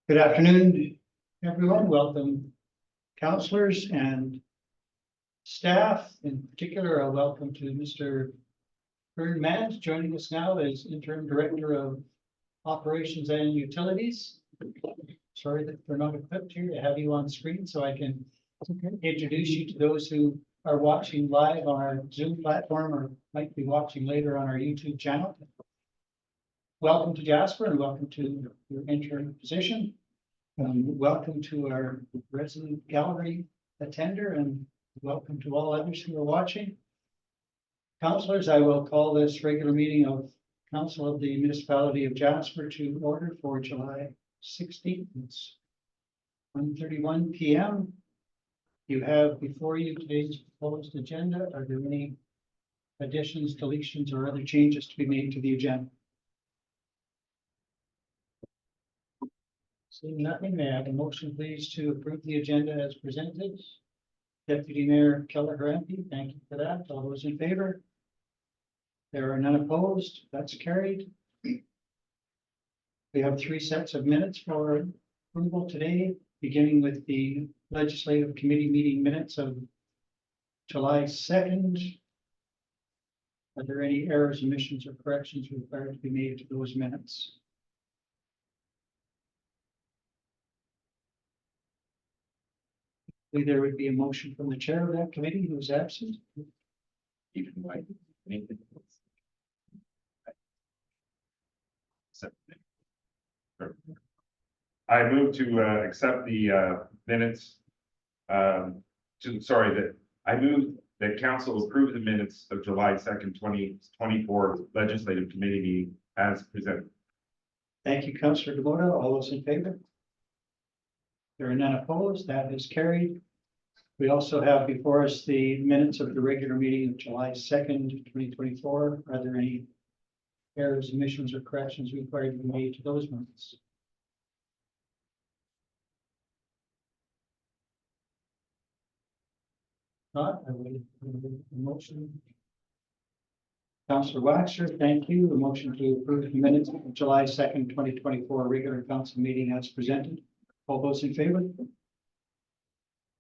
Good afternoon, everyone. Welcome, councillors and staff. In particular, a welcome to Mr. Vern Mant, joining us now as Interim Director of Operations and Utilities. Sorry that we're not equipped here to have you on screen, so I can introduce you to those who are watching live on our Zoom platform or might be watching later on our YouTube channel. Welcome to Jasper and welcome to your interim position. Welcome to our resident gallery attender and welcome to all others who are watching. Councillors, I will call this regular meeting of Council of the Municipality of Jasper to order for July 16th. It's 1:31 p.m. You have before you today's proposed agenda. Are there any additions, deletions, or other changes to be made to the agenda? Seeing nothing, may I have a motion, please, to approve the agenda as presented? Deputy Mayor Councillor, thank you for that. All those in favor? There are none opposed. That's carried. We have 3 sets of minutes for approval today, beginning with the Legislative Committee meeting minutes of July 2nd. Are there any errors, omissions, or corrections required to be made to those minutes? There would be a motion from the chair of that committee who is absent. I move to accept the minutes. I move that council approve the minutes of July 2nd, 2024 Legislative Committee meeting as presented. Thank you, Councillor Demota. All those in favor? There are none opposed. That is carried. We also have before us the minutes of the regular meeting of July 2nd, 2024. Are there any errors, omissions, or corrections required to be made to those minutes? Not, I would a motion. Councillor Waxer, thank you. A motion to approve the minutes of July 2nd, 2024 regular council meeting as presented. All those in favor?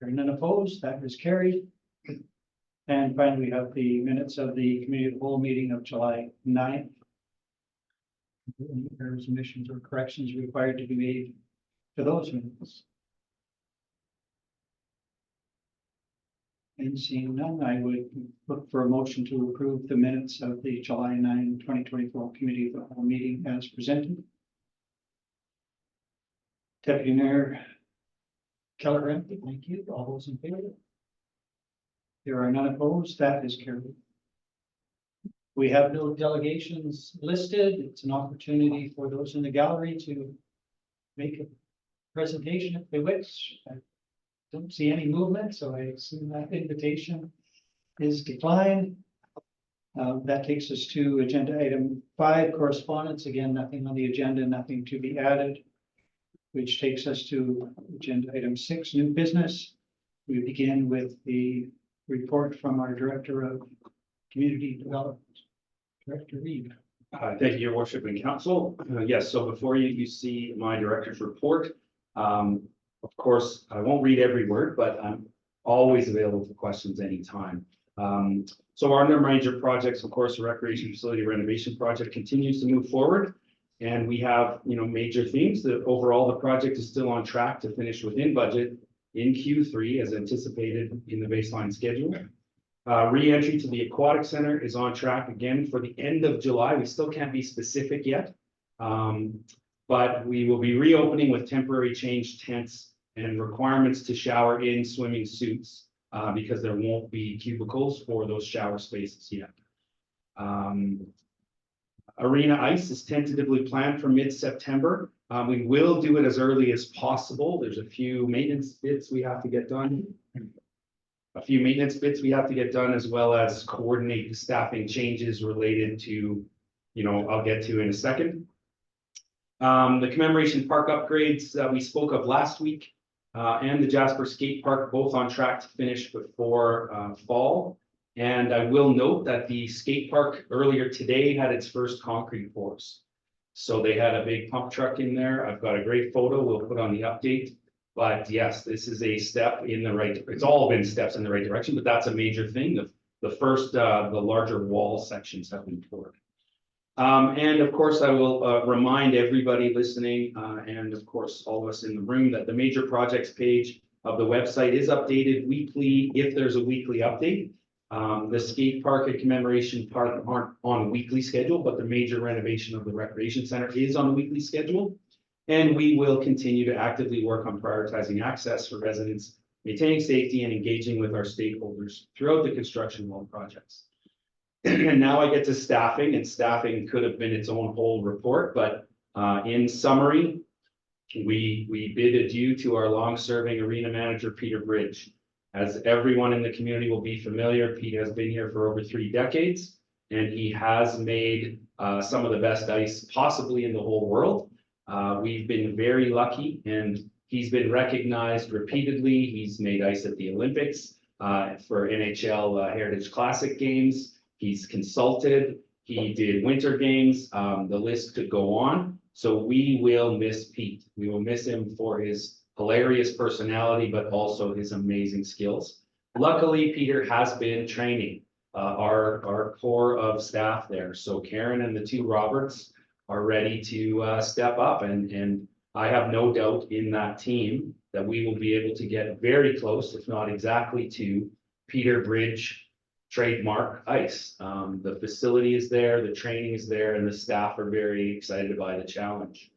There are none opposed. That is carried. And finally, we have the minutes of the Committee of the Whole meeting of July 9th. Any errors, omissions, or corrections required to be made to those minutes? And seeing none, I would look for a motion to approve the minutes of the July 9, 2024 Committee of the Whole meeting as presented. Deputy Mayor Councillor, thank you. All those in favor? There are none opposed. That is carried. We have no delegations listed. It's an opportunity for those in the gallery to make a presentation if they wish. I don't see any movement, so I assume that invitation is declined. That takes us to agenda item 5, correspondence. Again, nothing on the agenda, nothing to be added. Which takes us to agenda item 6, new business. We begin with the report from our Director of Community Development, Director Reed. Thank you, Your Worship and Council. Yes, so before you see my Director's report. Of course, I won't read every word, but I'm always available for questions anytime. So our other major projects, of course, the Recreation Facility Renovation Project continues to move forward. And we have, major themes that overall the project is still on track to finish within budget in Q3 as anticipated in the baseline schedule. Re-entry to the Aquatic Center is on track again for the end of July. We still can't be specific yet, but we will be reopening with temporary change tents and requirements to shower in swimming suits because there won't be cubicles for those shower spaces yet. Arena ice is tentatively planned for mid-September. We will do it as early as possible. There's a few maintenance bits we have to get done. As well as coordinate the staffing changes related to, I'll get to in a second. The Commemoration Park upgrades that we spoke of last week and the Jasper Skate Park both on track to finish before fall. And I will note that the skate park earlier today had its first concrete pours. So they had a big pump truck in there. I've got a great photo we'll put on the update. But yes, this is a step in the right, it's all been steps in the right direction, but that's a major thing. The first, the larger wall sections have been poured. And of course, I will remind everybody listening, and of course, all of us in the room, that the major projects page of the website is updated weekly if there's a weekly update. The skate park and commemoration park aren't on a weekly schedule, but the major renovation of the recreation center is on a weekly schedule. And we will continue to actively work on prioritizing access for residents, maintaining safety, and engaging with our stakeholders throughout the construction of all projects. And now I get to staffing, and staffing could have been its own whole report, but in summary, we bid adieu to our long-serving arena manager, Peter Bridge. As everyone in the community will be familiar, Pete has been here for over 3 decades, and he has made some of the best ice possibly in the whole world. We've been very lucky, and he's been recognized repeatedly. He's made ice at the Olympics, for NHL Heritage Classic games. He's consulted, he did winter games, the list could go on. So we will miss Pete. We will miss him for his hilarious personality, but also his amazing skills. Luckily, Peter has been training our core of staff there. So Karen and the 2 Roberts are ready to step up, and I have no doubt in that team that we will be able to get very close, if not exactly, to Peter Bridge trademark ice. The facility is there, the training is there, and the staff are very excited by the challenge.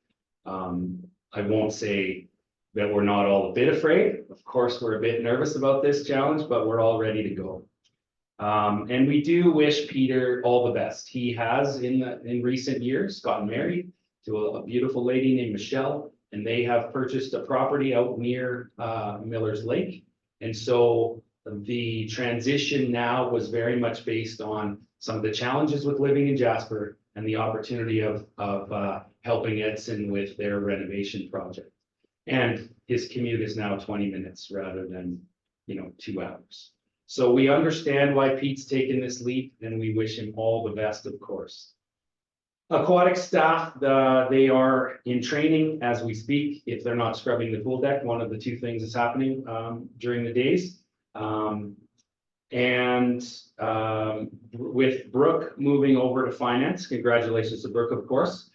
I won't say that we're not all a bit afraid. Of course, we're a bit nervous about this challenge, but we're all ready to go. And we do wish Peter all the best. He has in recent years gotten married to a beautiful lady named Michelle, and they have purchased a property out near Miller's Lake. And so the transition now was very much based on some of the challenges with living in Jasper and the opportunity of helping Edson with their renovation project. And his commute is now 20 minutes rather than, 2 hours. So we understand why Pete's taken this leap, and we wish him all the best, of course. Aquatic staff, they are in training as we speak. If they're not scrubbing the pool deck, one of the 2 things is happening during the days. With Brooke moving over to finance, congratulations to Brooke, of course.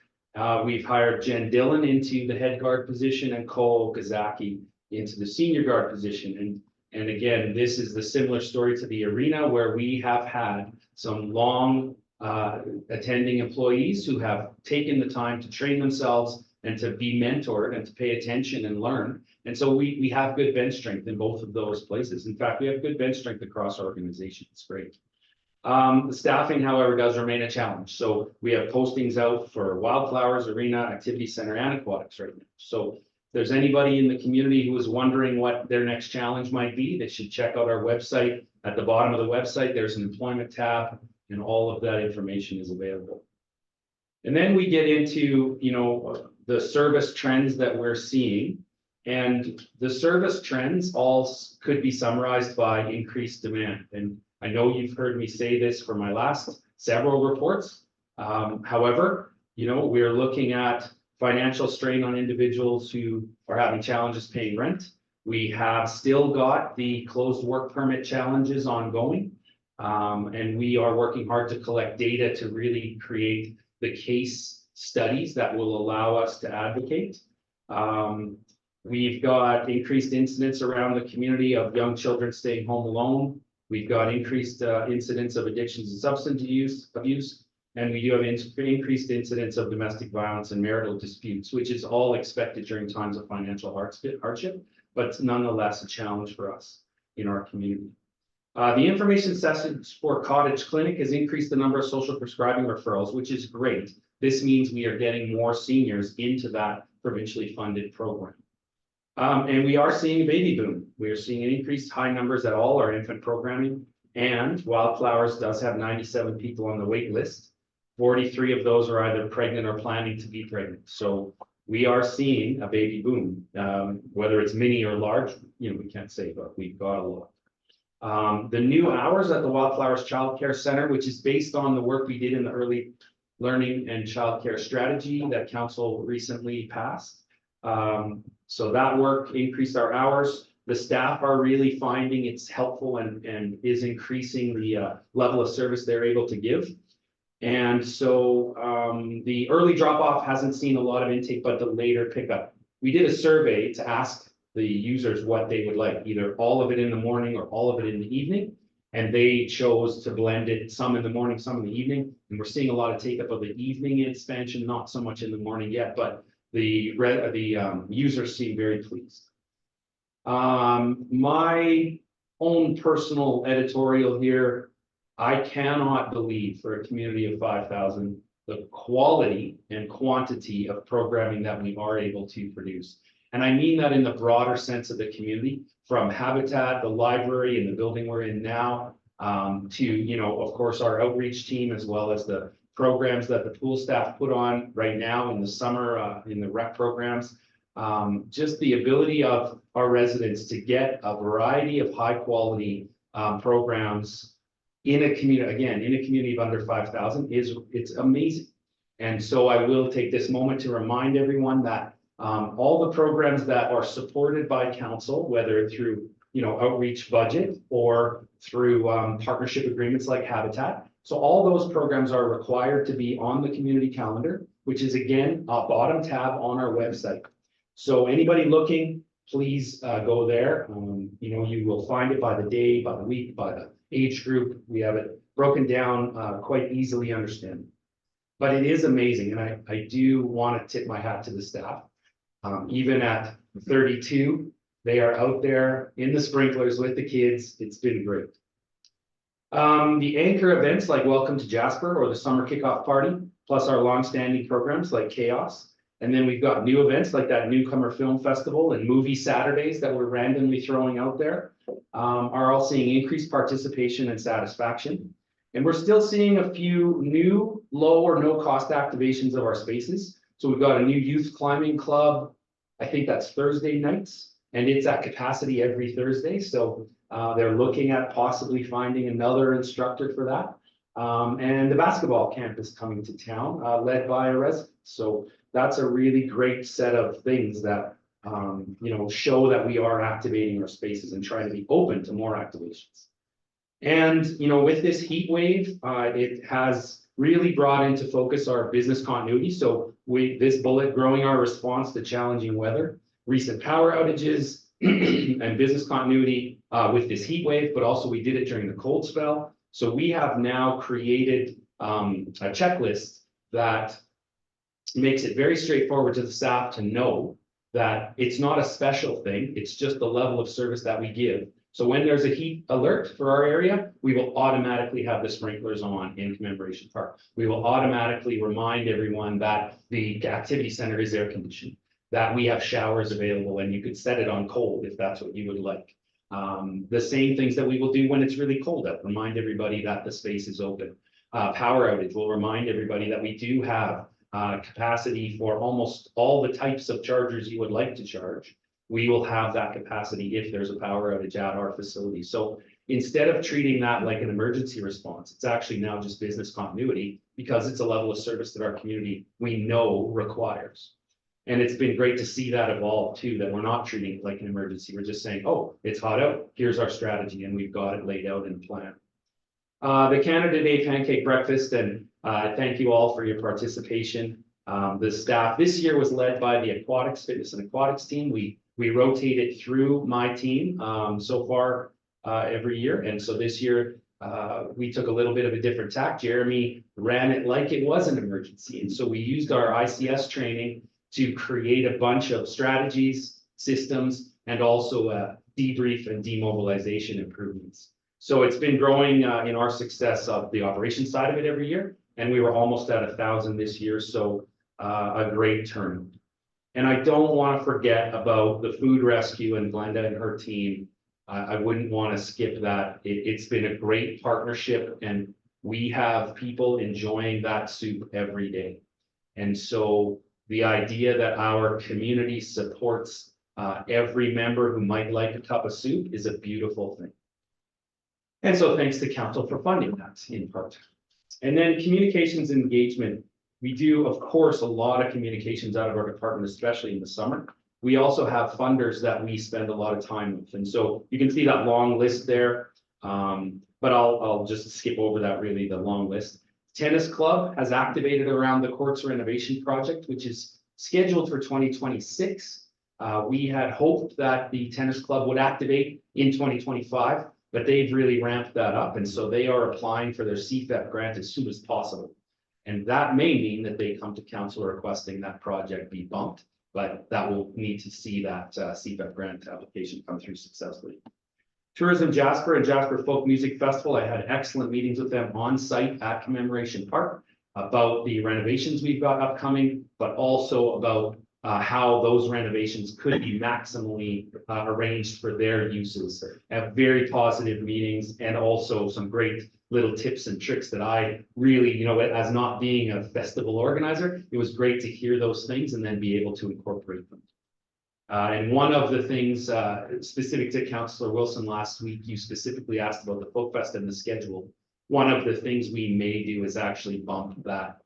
We've hired Jen Dillon into the head guard position and Cole Kazaki into the senior guard position. And again, this is the similar story to the arena, where we have had some long attending employees who have taken the time to train themselves and to be mentored and to pay attention and learn. And so we have good bench strength in both of those places. In fact, we have good bench strength across our organization. It's great. The staffing, however, does remain a challenge. So we have postings out for Wildflowers, Arena, Activity Center, and Aquatics right now. So if there's anybody in the community who is wondering what their next challenge might be, they should check out our website. At the bottom of the website, there's an employment tab, and all of that information is available. And then we get into, the service trends that we're seeing. And the service trends all could be summarized by increased demand. And I know you've heard me say this for my last several reports. However, we're looking at financial strain on individuals who are having challenges paying rent. We have still got the closed work permit challenges ongoing. And we are working hard to collect data to really create the case studies that will allow us to advocate. We've got increased incidents around the community of young children staying home alone. We've got increased incidents of addictions and substance abuse, and we do have increased incidents of domestic violence and marital disputes, which is all expected during times of financial hardship, but it's nonetheless a challenge for us in our community. The information sessions for Cottage Clinic has increased the number of social prescribing referrals, which is great. This means we are getting more seniors into that provincially funded program. And we are seeing a baby boom. We are seeing an increased high numbers at all our infant programming, and Wildflowers does have 97 people on the wait list. 43 of those are either pregnant or planning to be pregnant. So we are seeing a baby boom, whether it's mini or large, we can't say, but we've got a lot. The new hours at the Wildflowers Child Care Center, which is based on the work we did in the early learning and childcare strategy that council recently passed. So that work increased our hours. The staff are really finding it's helpful and is increasing the level of service they're able to give. And so the early drop off hasn't seen a lot of intake, but the later pickup. We did a survey to ask the users what they would like, either all of it in the morning or all of it in the evening. And they chose to blend it, some in the morning, some in the evening. And we're seeing a lot of take up of the evening expansion, not so much in the morning yet, but the users seem very pleased. My own personal editorial here, I cannot believe for a community of 5,000, the quality and quantity of programming that we are able to produce. And I mean that in the broader sense of the community, from Habitat, the library, and the building we're in now, to, you know, of course, our outreach team, as well as the programs that the pool staff put on right now in the summer, in the rec programs. Just the ability of our residents to get a variety of high quality programs in a community, again, in a community of under 5,000 it's amazing. And so I will take this moment to remind everyone that all the programs that are supported by council, whether through, you know, outreach budget or through partnership agreements like Habitat. So all those programs are required to be on the community calendar, which is again, a bottom tab on our website. So anybody looking, please go there. You know, you will find it by the day, by the week, by the age group. We have it broken down quite easily understandable. But it is amazing, and I do want to tip my hat to the staff. Even at 32, they are out there in the sprinklers with the kids. It's been great. The anchor events like Welcome to Jasper or the Summer Kickoff Party, plus our long-standing programs like Chaos. And then we've got new events like that Newcomer Film Festival and Movie Saturdays that we're randomly throwing out there, are all seeing increased participation and satisfaction. And we're still seeing a few new low or no cost activations of our spaces. So we've got a new youth climbing club. I think that's Thursday nights, and it's at capacity every Thursday. So they're looking at possibly finding another instructor for that. And the basketball camp is coming to town, led by a resident. So that's a really great set of things that, you know, show that we are activating our spaces and trying to be open to more activations. And, you know, with this heat wave, it has really brought into focus our business continuity. So this bullet, growing our response to challenging weather, recent power outages, and business continuity with this heat wave, but also we did it during the cold spell. So we have now created a checklist that makes it very straightforward to the staff to know that it's not a special thing. It's just the level of service that we give. So when there's a heat alert for our area, we will automatically have the sprinklers on in Commemoration Park. We will automatically remind everyone that the activity center is air conditioned, that we have showers available, and you could set it on cold if that's what you would like. The same things that we will do when it's really cold out, remind everybody that the space is open. Power outage will remind everybody that we do have capacity for almost all the types of chargers you would like to charge. We will have that capacity if there's a power outage at our facility. So instead of treating that like an emergency response, it's actually now just business continuity because it's a level of service that our community we know requires. And it's been great to see that evolve too, that we're not treating it like an emergency. We're just saying, oh, it's hot out. Here's our strategy. And we've got it laid out in the plan. The Canada Day pancake breakfast, and thank you all for your participation. The staff this year was led by the aquatics, fitness and aquatics team. We rotated through my team so far every year. And so this year we took a little bit of a different tack. Jeremy ran it like it was an emergency. And so we used our ICS training to create a bunch of strategies, systems, and also debrief and demobilization improvements. So it's been growing in our success of the operations side of it every year. And we were almost at 1,000 this year. So a great turn. And I don't want to forget about the food rescue and Glenda and her team. I wouldn't want to skip that. It's been a great partnership, and we have people enjoying that soup every day. And so the idea that our community supports every member who might like a cup of soup is a beautiful thing. And so thanks to council for funding that in part. And then communications and engagement. We do, of course, a lot of communications out of our department, especially in the summer. We also have funders that we spend a lot of time with. And so you can see that long list there. But I'll just skip over that, really, the long list. Tennis Club has activated around the courts renovation project, which is scheduled for 2026. We had hoped that the tennis club would activate in 2025, but they've really ramped that up. And so they are applying for their CFEP grant as soon as possible. And that may mean that they come to council requesting that project be bumped, but that will need to see that CFEP grant application come through successfully. Tourism Jasper and Jasper Folk Music Festival, I had excellent meetings with them on site at Commemoration Park about the renovations we've got upcoming, but also about how those renovations could be maximally arranged for their uses. Have very positive meetings and also some great little tips and tricks that I really, as not being a festival organizer, it was great to hear those things and then be able to incorporate them. And one of the things specific to Councillor Wilson last week, you specifically asked about the Folk Fest and the schedule. One of the things we may do is actually bump that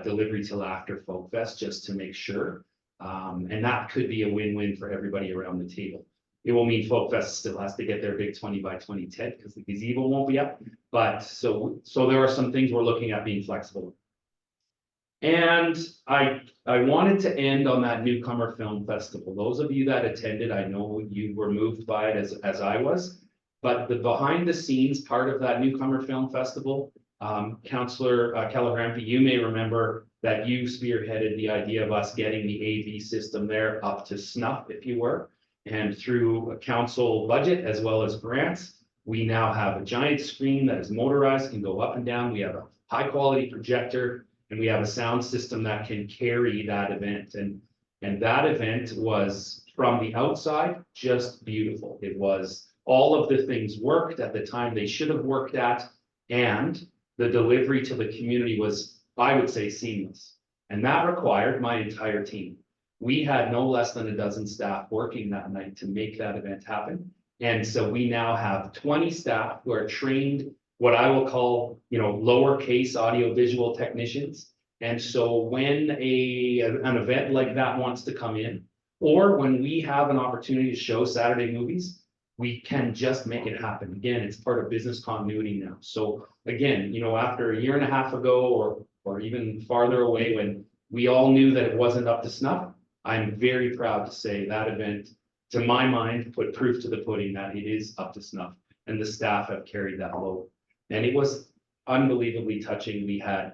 delivery till after Folk Fest, just to make sure. And that could be a win-win for everybody around the table. It will mean Folk Fest still has to get their big 20 by 20 tent because the gazebo won't be up. But so there are some things we're looking at being flexible. And I wanted to end on that Newcomer Film Festival. Those of you that attended, I know you were moved by it as I was. But the behind the scenes part of that Newcomer Film Festival, Councillor Calagrampi, you may remember that you spearheaded the idea of us getting the AV system there up to snuff, if you were. And through a council budget as well as grants, we now have a giant screen that is motorized, can go up and down. We have a high quality projector, and we have a sound system that can carry that event. And that event was, from the outside, just beautiful. It was, all of the things worked at the time they should have worked at, and the delivery to the community was, I would say, seamless. And that required my entire team. We had no less than a dozen staff working that night to make that event happen. And so we now have 20 staff who are trained, what I will call, lowercase audiovisual technicians. And so when an event like that wants to come in, or when we have an opportunity to show Saturday movies, we can just make it happen. Again, it's part of business continuity now. So again, after a year and a half ago, or even farther away, when we all knew that it wasn't up to snuff, I'm very proud to say that event, to my mind, put proof to the pudding that it is up to snuff, and the staff have carried that load. And it was unbelievably touching. We had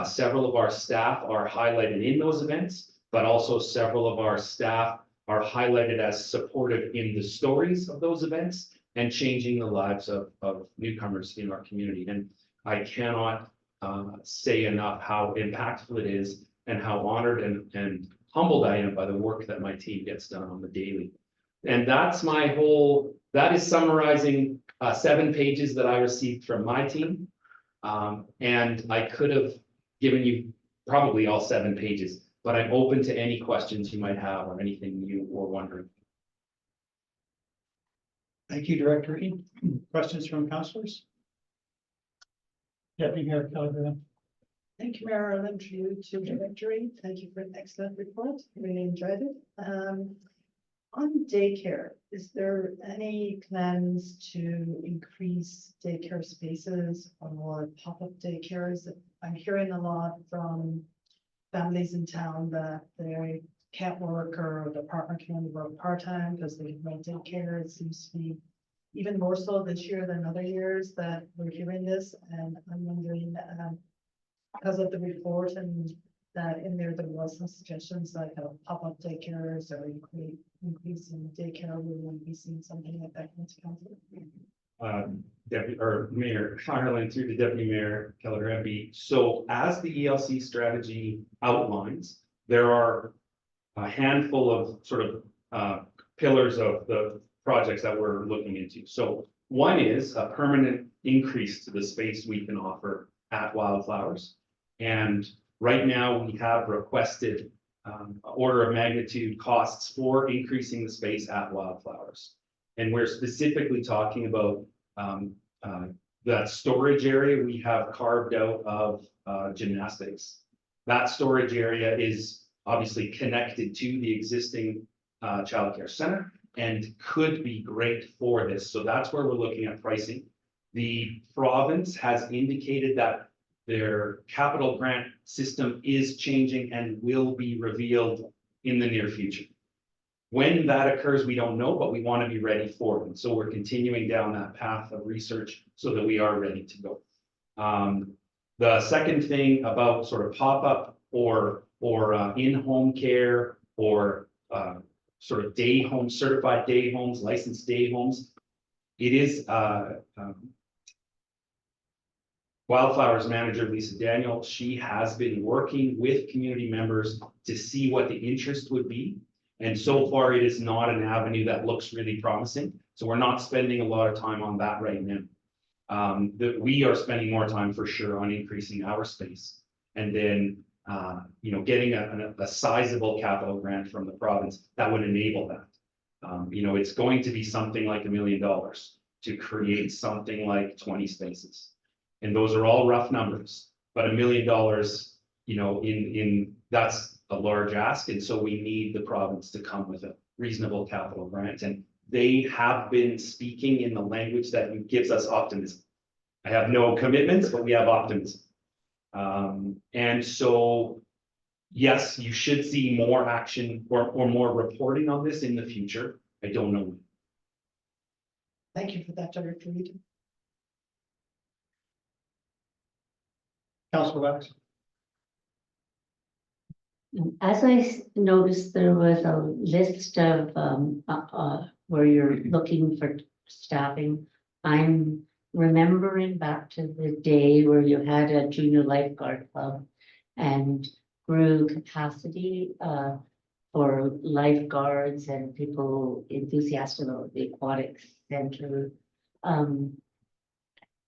several of our staff are highlighted in those events, but also several of our staff are highlighted as supportive in the stories of those events and changing the lives of newcomers in our community. And I cannot say enough how impactful it is and how honored and humbled I am by the work that my team gets done on the daily. And that's that is summarizing 7 pages that I received from my team. And I could have given you probably all 7 pages, but I'm open to any questions you might have or anything you were wondering. Thank you, Director Reed. Questions from councillors? Deputy Mayor Calagrampi. Thank you, Mayor. I'll introduce you to Director Reed. Thank you for an excellent report. Really enjoyed it. On daycare, is there any plans to increase daycare spaces or more pop-up daycares? I'm hearing a lot from families in town that they can't work, or the partner can only work part-time because they have no daycare. It seems to be even more so this year than other years that we're hearing this. And I'm wondering, because of the report and that in there was some suggestions like pop-up daycares or increasing daycare, we will be seeing something like that in the council. Deputy or Mayor Ireland through the Deputy Mayor Calagrampi. So as the ELC strategy outlines, there are a handful of sort of pillars of the projects that we're looking into. So one is a permanent increase to the space we can offer at Wildflowers. And right now we have requested order of magnitude costs for increasing the space at Wildflowers. And we're specifically talking about that storage area we have carved out of gymnastics. That storage area is obviously connected to the existing childcare center and could be great for this. So that's where we're looking at pricing. The province has indicated that their capital grant system is changing and will be revealed in the near future. When that occurs, we don't know, but we want to be ready for it. So we're continuing down that path of research so that we are ready to go. The second thing about sort of pop-up or in-home care or sort of day homes, certified day homes, licensed day homes, it is Wildflowers manager Lisa Daniel. She has been working with community members to see what the interest would be. And so far, it is not an avenue that looks really promising. So we're not spending a lot of time on that right now. That we are spending more time for sure on increasing our space. And then, getting a sizable capital grant from the province that would enable that. It's going to be something like $1 million to create something like 20 spaces. And those are all rough numbers, but $1 million, that's a large ask. And so we need the province to come with a reasonable capital grant. And they have been speaking in the language that gives us optimism. I have no commitments, but we have optimism. And so, yes, you should see more action or more reporting on this in the future. I don't know. Thank you for that, Director Reed. Councillor Wax. As I noticed, there was a list of where you're looking for staffing. I'm remembering back to the day where you had a junior lifeguard club and grew capacity for lifeguards and people enthusiastic about the aquatic center.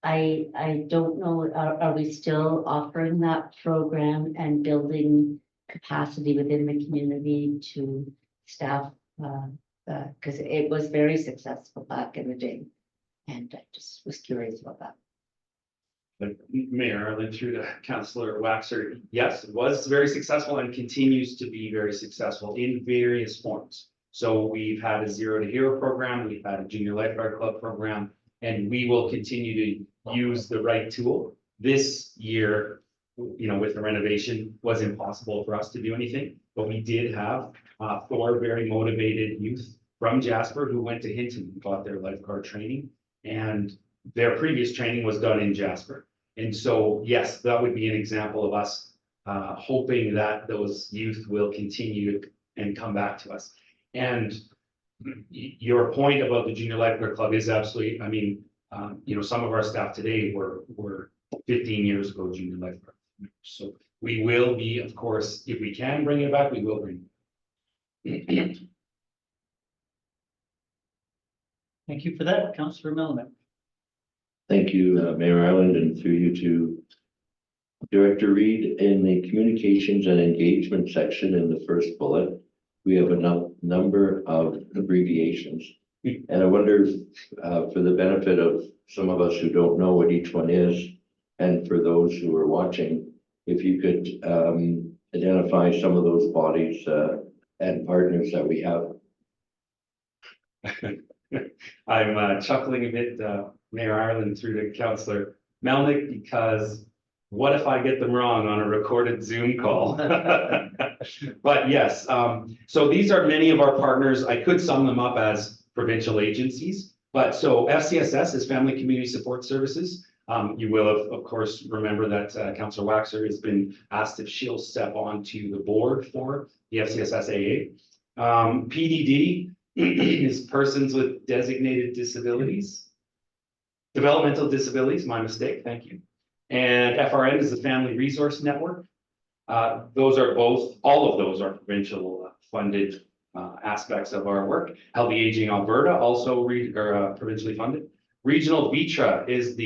I don't know, are we still offering that program and building capacity within the community to staff? Because it was very successful back in the day. And I just was curious about that. But Mayor Arlen, through to Councillor Waxer, yes, it was very successful and continues to be very successful in various forms. So we've had a Zero to Hero program, we've had a Junior Lifeguard Club program, and we will continue to use the right tool. This year, with the renovation, was impossible for us to do anything, but we did have 4 very motivated youth from Jasper who went to Hinton and got their lifeguard training, and their previous training was done in Jasper. And so, yes, that would be an example of us hoping that those youth will continue and come back to us. And your point about the Junior Lifeguard Club is absolutely, some of our staff today were 15 years ago junior lifeguard. So we will be, of course, if we can bring it back, we will bring it. Thank you for that, Councillor Melnick. Thank you, Mayor Island, and through you to Director Reed. In the communications and engagement section in the first bullet, we have a number of abbreviations. And I wonder if, for the benefit of some of us who don't know what each one is, and for those who are watching, if you could identify some of those bodies and partners that we have. I'm chuckling a bit, Mayor Ireland, through to Councillor Melnick, because what if I get them wrong on a recorded Zoom call? But yes, so these are many of our partners. I could sum them up as provincial agencies, but so FCSS is Family Community Support Services. You will, of course, remember that Councillor Waxer has been asked if she'll step on to the board for the FCSS AA. PDD is Persons with Designated Disabilities. Developmental Disabilities, my mistake, thank you. And FRN is the Family Resource Network. Those are all of those are provincial funded aspects of our work. Healthy Aging Alberta, also provincially funded. Regional VITRA is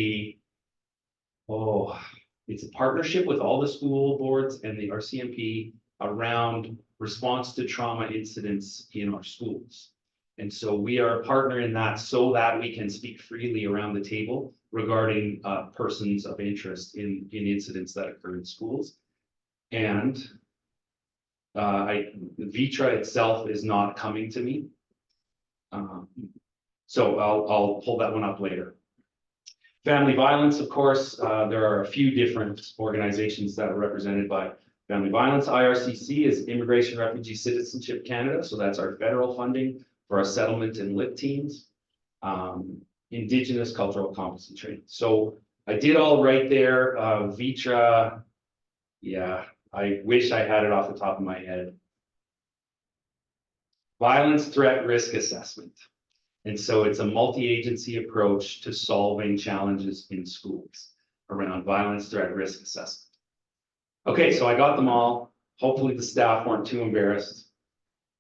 it's a partnership with all the school boards and the RCMP around response to trauma incidents in our schools. And so we are a partner in that so that we can speak freely around the table regarding persons of interest in incidents that occur in schools. And Vitra itself is not coming to me. So I'll pull that one up later. Family violence, of course, there are a few different organizations that are represented by family violence. IRCC is Immigration, Refugee, Citizenship Canada, so that's our federal funding for our settlement and LIT teams. Indigenous Cultural Competency Training. So I did all right there. Vitra, yeah, I wish I had it off the top of my head. Violence Threat Risk Assessment. And so it's a multi-agency approach to solving challenges in schools around violence threat risk assessment. Okay, so I got them all. Hopefully the staff weren't too embarrassed.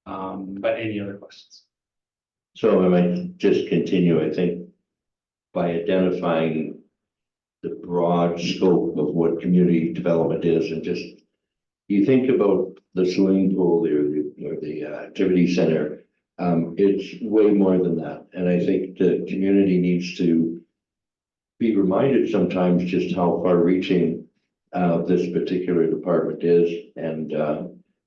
But any other questions? So I might just continue, I think, by identifying the broad scope of what community development is, and just, you think about the swimming pool or the activity center, it's way more than that. And I think the community needs to be reminded sometimes just how far reaching this particular department is, and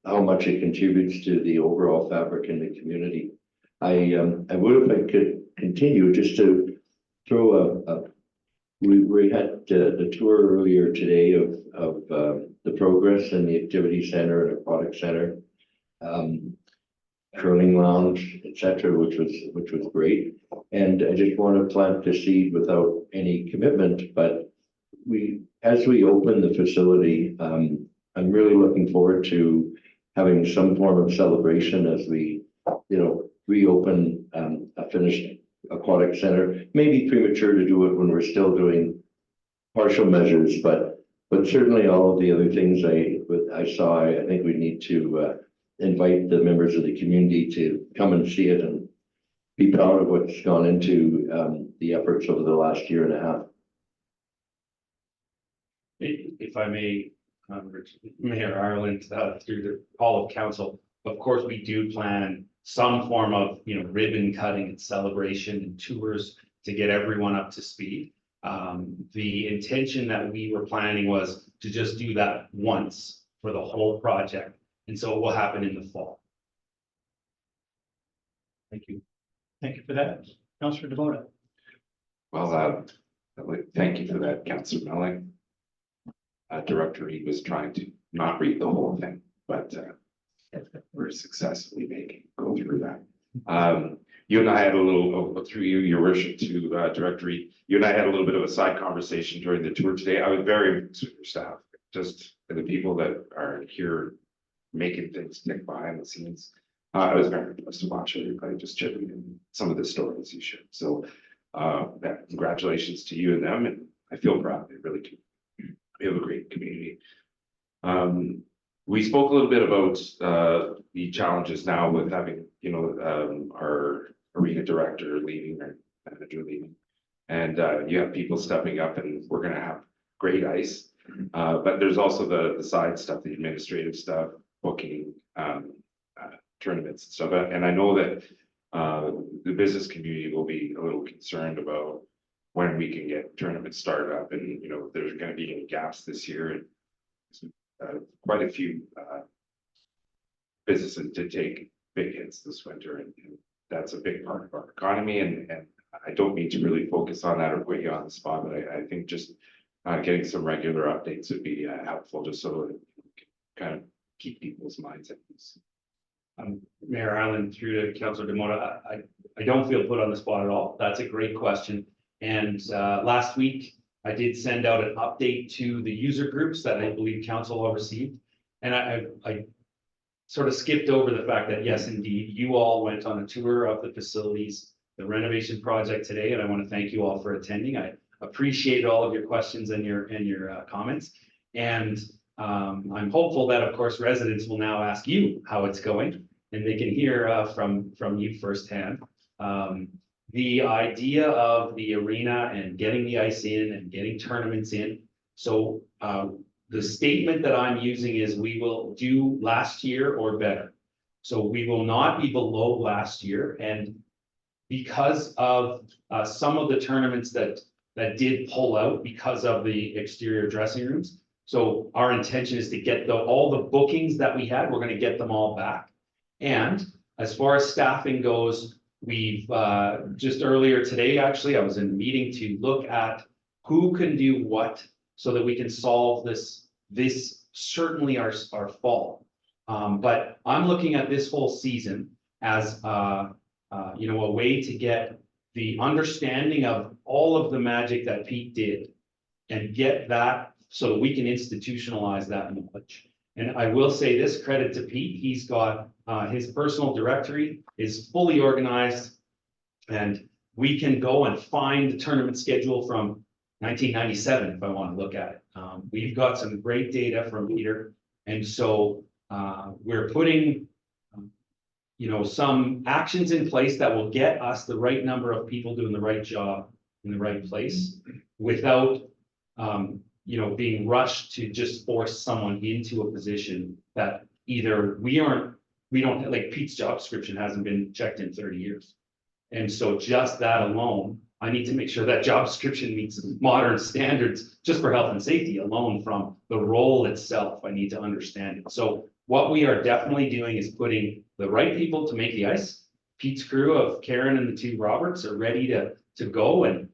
how much it contributes to the overall fabric in the community. I would, if I could continue, just to throw we had the tour earlier today of the progress in the activity center and aquatic center, curling lounge, etc., which was great. And I just want to plant the seed without any commitment, but as we open the facility, I'm really looking forward to having some form of celebration as we, reopen a finished aquatic center. Maybe premature to do it when we're still doing partial measures, but certainly all of the other things I saw, I think we need to invite the members of the community to come and see it and be proud of what's gone into the efforts over the last year and a half. If I may, Mayor Ireland, through the call of council, of course, we do plan some form of, ribbon cutting and celebration and tours to get everyone up to speed. The intention that we were planning was to just do that once for the whole project. And so it will happen in the fall. Thank you. Thank you for that. Councillor DeMona. Well, thank you for that, Councillor Melling. Director Reed was trying to not read the whole thing, but we're successfully go through that. You and I had a little, through you, your worship, to Director Reed, you and I had a little bit of a side conversation during the tour today. I was very impressed with your staff, just the people that are here making things tick behind the scenes. I was very impressed to watch everybody just chipping in some of the stories you shared. So congratulations to you and them, and I feel proud. They really do. We have a great community. We spoke a little bit about the challenges now with having, our arena director leaving or manager leaving, and you have people stepping up, and we're going to have great ice. But there's also the side stuff, the administrative stuff, booking tournaments and stuff. And I know that the business community will be a little concerned about when we can get tournaments started up, and if there's going to be any gaps this year. And quite a few businesses did take big hits this winter, and that's a big part of our economy. And I don't mean to really focus on that or put you on the spot, but I think just getting some regular updates would be helpful, just so that we can kind of keep people's minds at ease. Mayor Ireland, through to Councillor DeMona, I don't feel put on the spot at all. That's a great question. And last week, I did send out an update to the user groups that I believe council all received. And I sort of skipped over the fact that, yes, indeed, you all went on a tour of the facilities, the renovation project today, and I want to thank you all for attending. I appreciate all of your questions and your comments. And I'm hopeful that, of course, residents will now ask you how it's going, and they can hear from you firsthand. The idea of the arena and getting the ice in and getting tournaments in. So the statement that I'm using is we will do last year or better. So we will not be below last year. And because of some of the tournaments that that did pull out because of the exterior dressing rooms. So our intention is to get all the bookings that we had, we're gonna get them all back. And as far as staffing goes, we've, just earlier today, actually, I was in a meeting to look at who can do what so that we can solve this certainly our fall. But I'm looking at this whole season as, you know, a way to get the understanding of all of the magic that Pete did and get that so that we can institutionalize that knowledge. And I will say this, credit to Pete, he's got, his personal directory is fully organized, and we can go and find the tournament schedule from 1997 if I want to look at it. We've got some great data from Peter, and so we're putting, you know, some actions in place that will get us the right number of people doing the right job in the right place without, you know, being rushed to just force someone into a position that either we don't, like Pete's job description hasn't been checked in 30 years. And so just that alone, I need to make sure that job description meets modern standards just for health and safety alone from the role itself. I need to understand it. So what we are definitely doing is putting the right people to make the ice. Pete's crew of Karen and the two Roberts are ready to go, and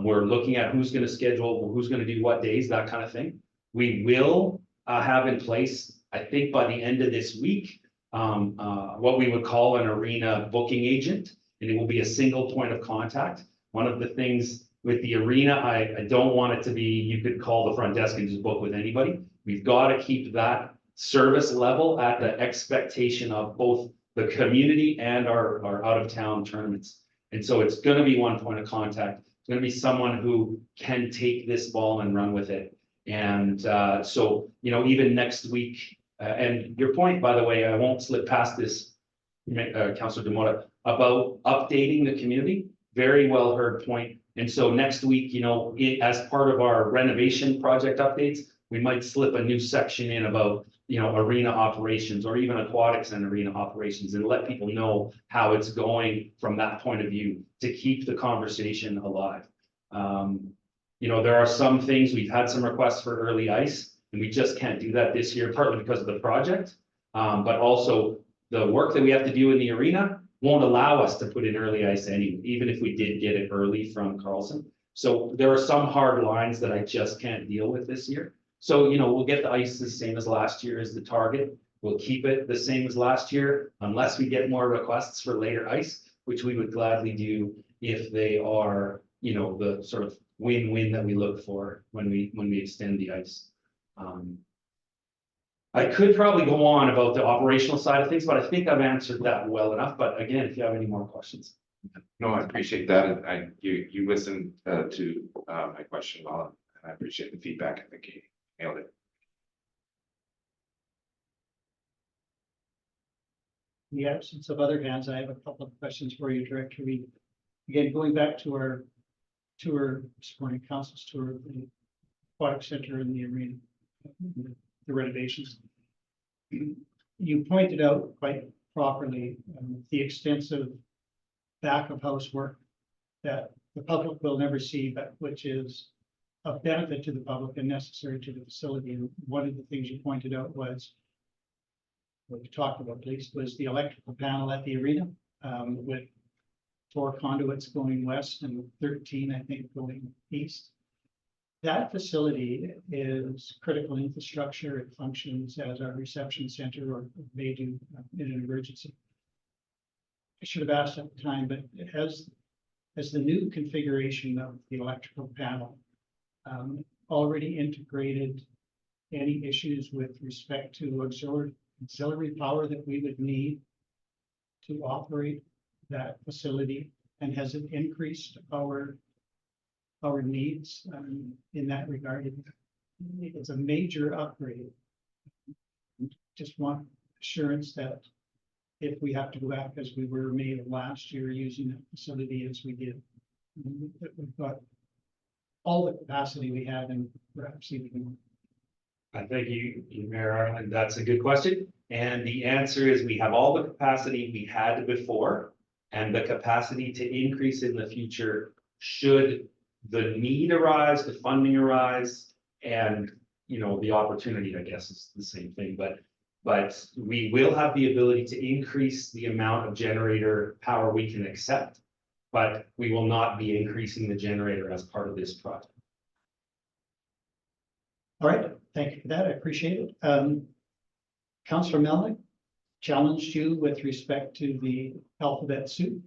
we're looking at who's going to schedule, who's going to do what days, that kind of thing. We will have in place, I think by the end of this week, what we would call an arena booking agent, and it will be a single point of contact. One of the things with the arena, I don't want it to be, you could call the front desk and just book with anybody. We've got to keep that service level at the expectation of both the community and our out of town tournaments. And so it's going to be one point of contact. It's going to be someone who can take this ball and run with it. And so, you know, even next week, and your point, by the way, I won't slip past this, Councillor Demota, about updating the community. Very well heard point. And so next week, you know, as part of our renovation project updates, we might slip a new section in about, you know, arena operations or even aquatics and arena operations, and let people know how it's going from that point of view to keep the conversation alive. You know, there are some things, we've had some requests for early ice, and we just can't do that this year, partly because of the project. But also the work that we have to do in the arena won't allow us to put in early ice anyway, even if we did get it early from Carlson. So there are some hard lines that I just can't deal with this year. So, you know, we'll get the ice the same as last year as the target. We'll keep it the same as last year, unless we get more requests for later ice, which we would gladly do if they are, you know, the sort of win-win that we look for when we extend the ice. I could probably go on about the operational side of things, but I think I've answered that well enough. But again, if you have any more questions. No, I appreciate that. And you listened to my question well, and I appreciate the feedback. I think you nailed it. In the absence of other hands, I have a couple of questions for you, Director Reid. Again, going back to our tour, supporting council's tour of the aquatic center and the arena, the renovations. You pointed out quite properly the extensive back of house work that the public will never see, but which is of benefit to the public and necessary to the facility. And one of the things you pointed out was, what we talked about at least, was the electrical panel at the arena, with 4 conduits going west and 13, I think, going east. That facility is critical infrastructure. It functions as our reception center, or may do in an emergency. I should have asked at the time, but it has the new configuration of the electrical panel already integrated any issues with respect to auxiliary power that we would need to operate that facility, and has it increased our needs in that regard? It's a major upgrade. Just want assurance that if we have to go back as we were May of last year using that facility as we did, that we've got all the capacity we have and perhaps even more. I thank you, Mayor, and that's a good question. And the answer is we have all the capacity we had before, and the capacity to increase in the future should the need arise, the funding arise, and, you know, the opportunity, I guess, is the same thing, but we will have the ability to increase the amount of generator power we can accept, but we will not be increasing the generator as part of this project. All right, thank you for that. I appreciate it. Councillor Melnick challenged you with respect to the alphabet soup.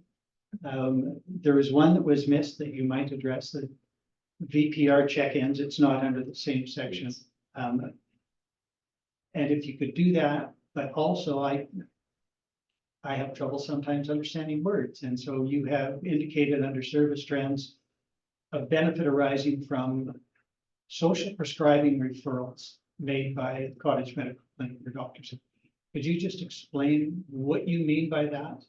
There was one that was missed that you might address, the VPR check-ins. It's not under the same section. And if you could do that, but also I have trouble sometimes understanding words. And so you have indicated under service trends a benefit arising from social prescribing referrals made by Cottage Medical Clinic for doctors. Could you just explain what you mean by that?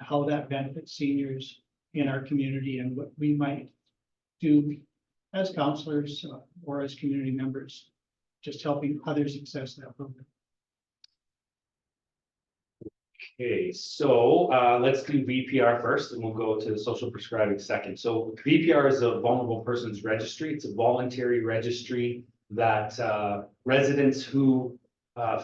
How that benefits seniors in our community and what we might do as counselors or as community members, just helping others access that program. Okay, so let's do VPR first, and we'll go to social prescribing second. So VPR is a vulnerable persons registry. It's a voluntary registry that residents who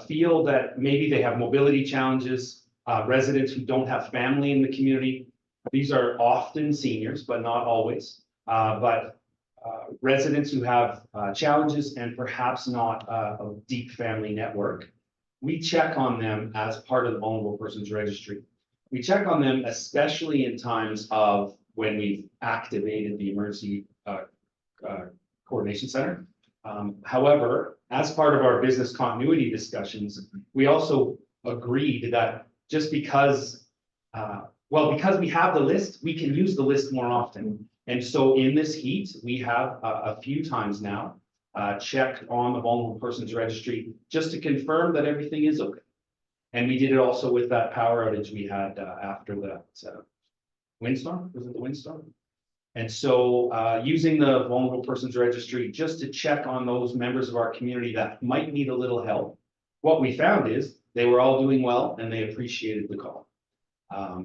feel that maybe they have mobility challenges, residents who don't have family in the community. These are often seniors, but not always. Residents who have challenges and perhaps not a deep family network. We check on them as part of the vulnerable persons registry. We check on them especially in times of when we've activated the emergency coordination center. However, as part of our business continuity discussions, we also agreed that just because, because we have the list, we can use the list more often. And so in this heat, we have a few times now checked on the vulnerable persons registry just to confirm that everything is okay. And we did it also with that power outage we had after that windstorm. Was it the windstorm? And so using the vulnerable persons registry just to check on those members of our community that might need a little help. What we found is they were all doing well and they appreciated the call.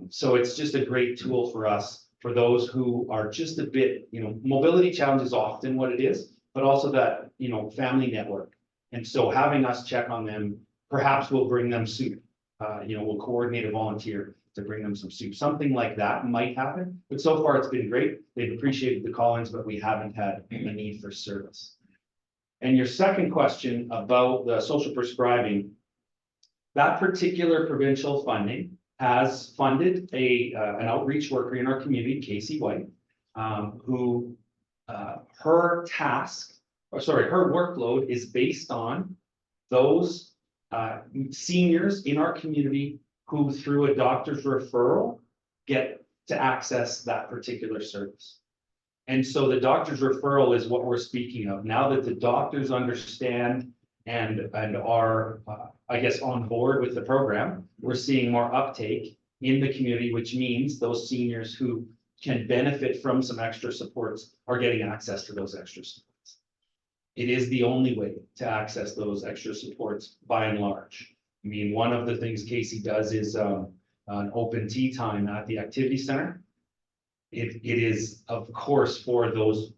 So it's just a great tool for us, for those who are just a bit, mobility challenge is often what it is, but also that, family network. And so having us check on them, perhaps we'll bring them soup. We'll coordinate a volunteer to bring them some soup. Something like that might happen, but so far it's been great. They've appreciated the call-ins, but we haven't had a need for service. And your second question about the social prescribing, that particular provincial funding has funded an outreach worker in our community, Casey White, who her workload is based on those seniors in our community who, through a doctor's referral, get to access that particular service. And so the doctor's referral is what we're speaking of. Now that the doctors understand and are, on board with the program, we're seeing more uptake in the community, which means those seniors who can benefit from some extra supports are getting access to those extra supports. It is the only way to access those extra supports by and large. I mean, one of the things Casey does is an open tea time at the activity center. It is, of course, for those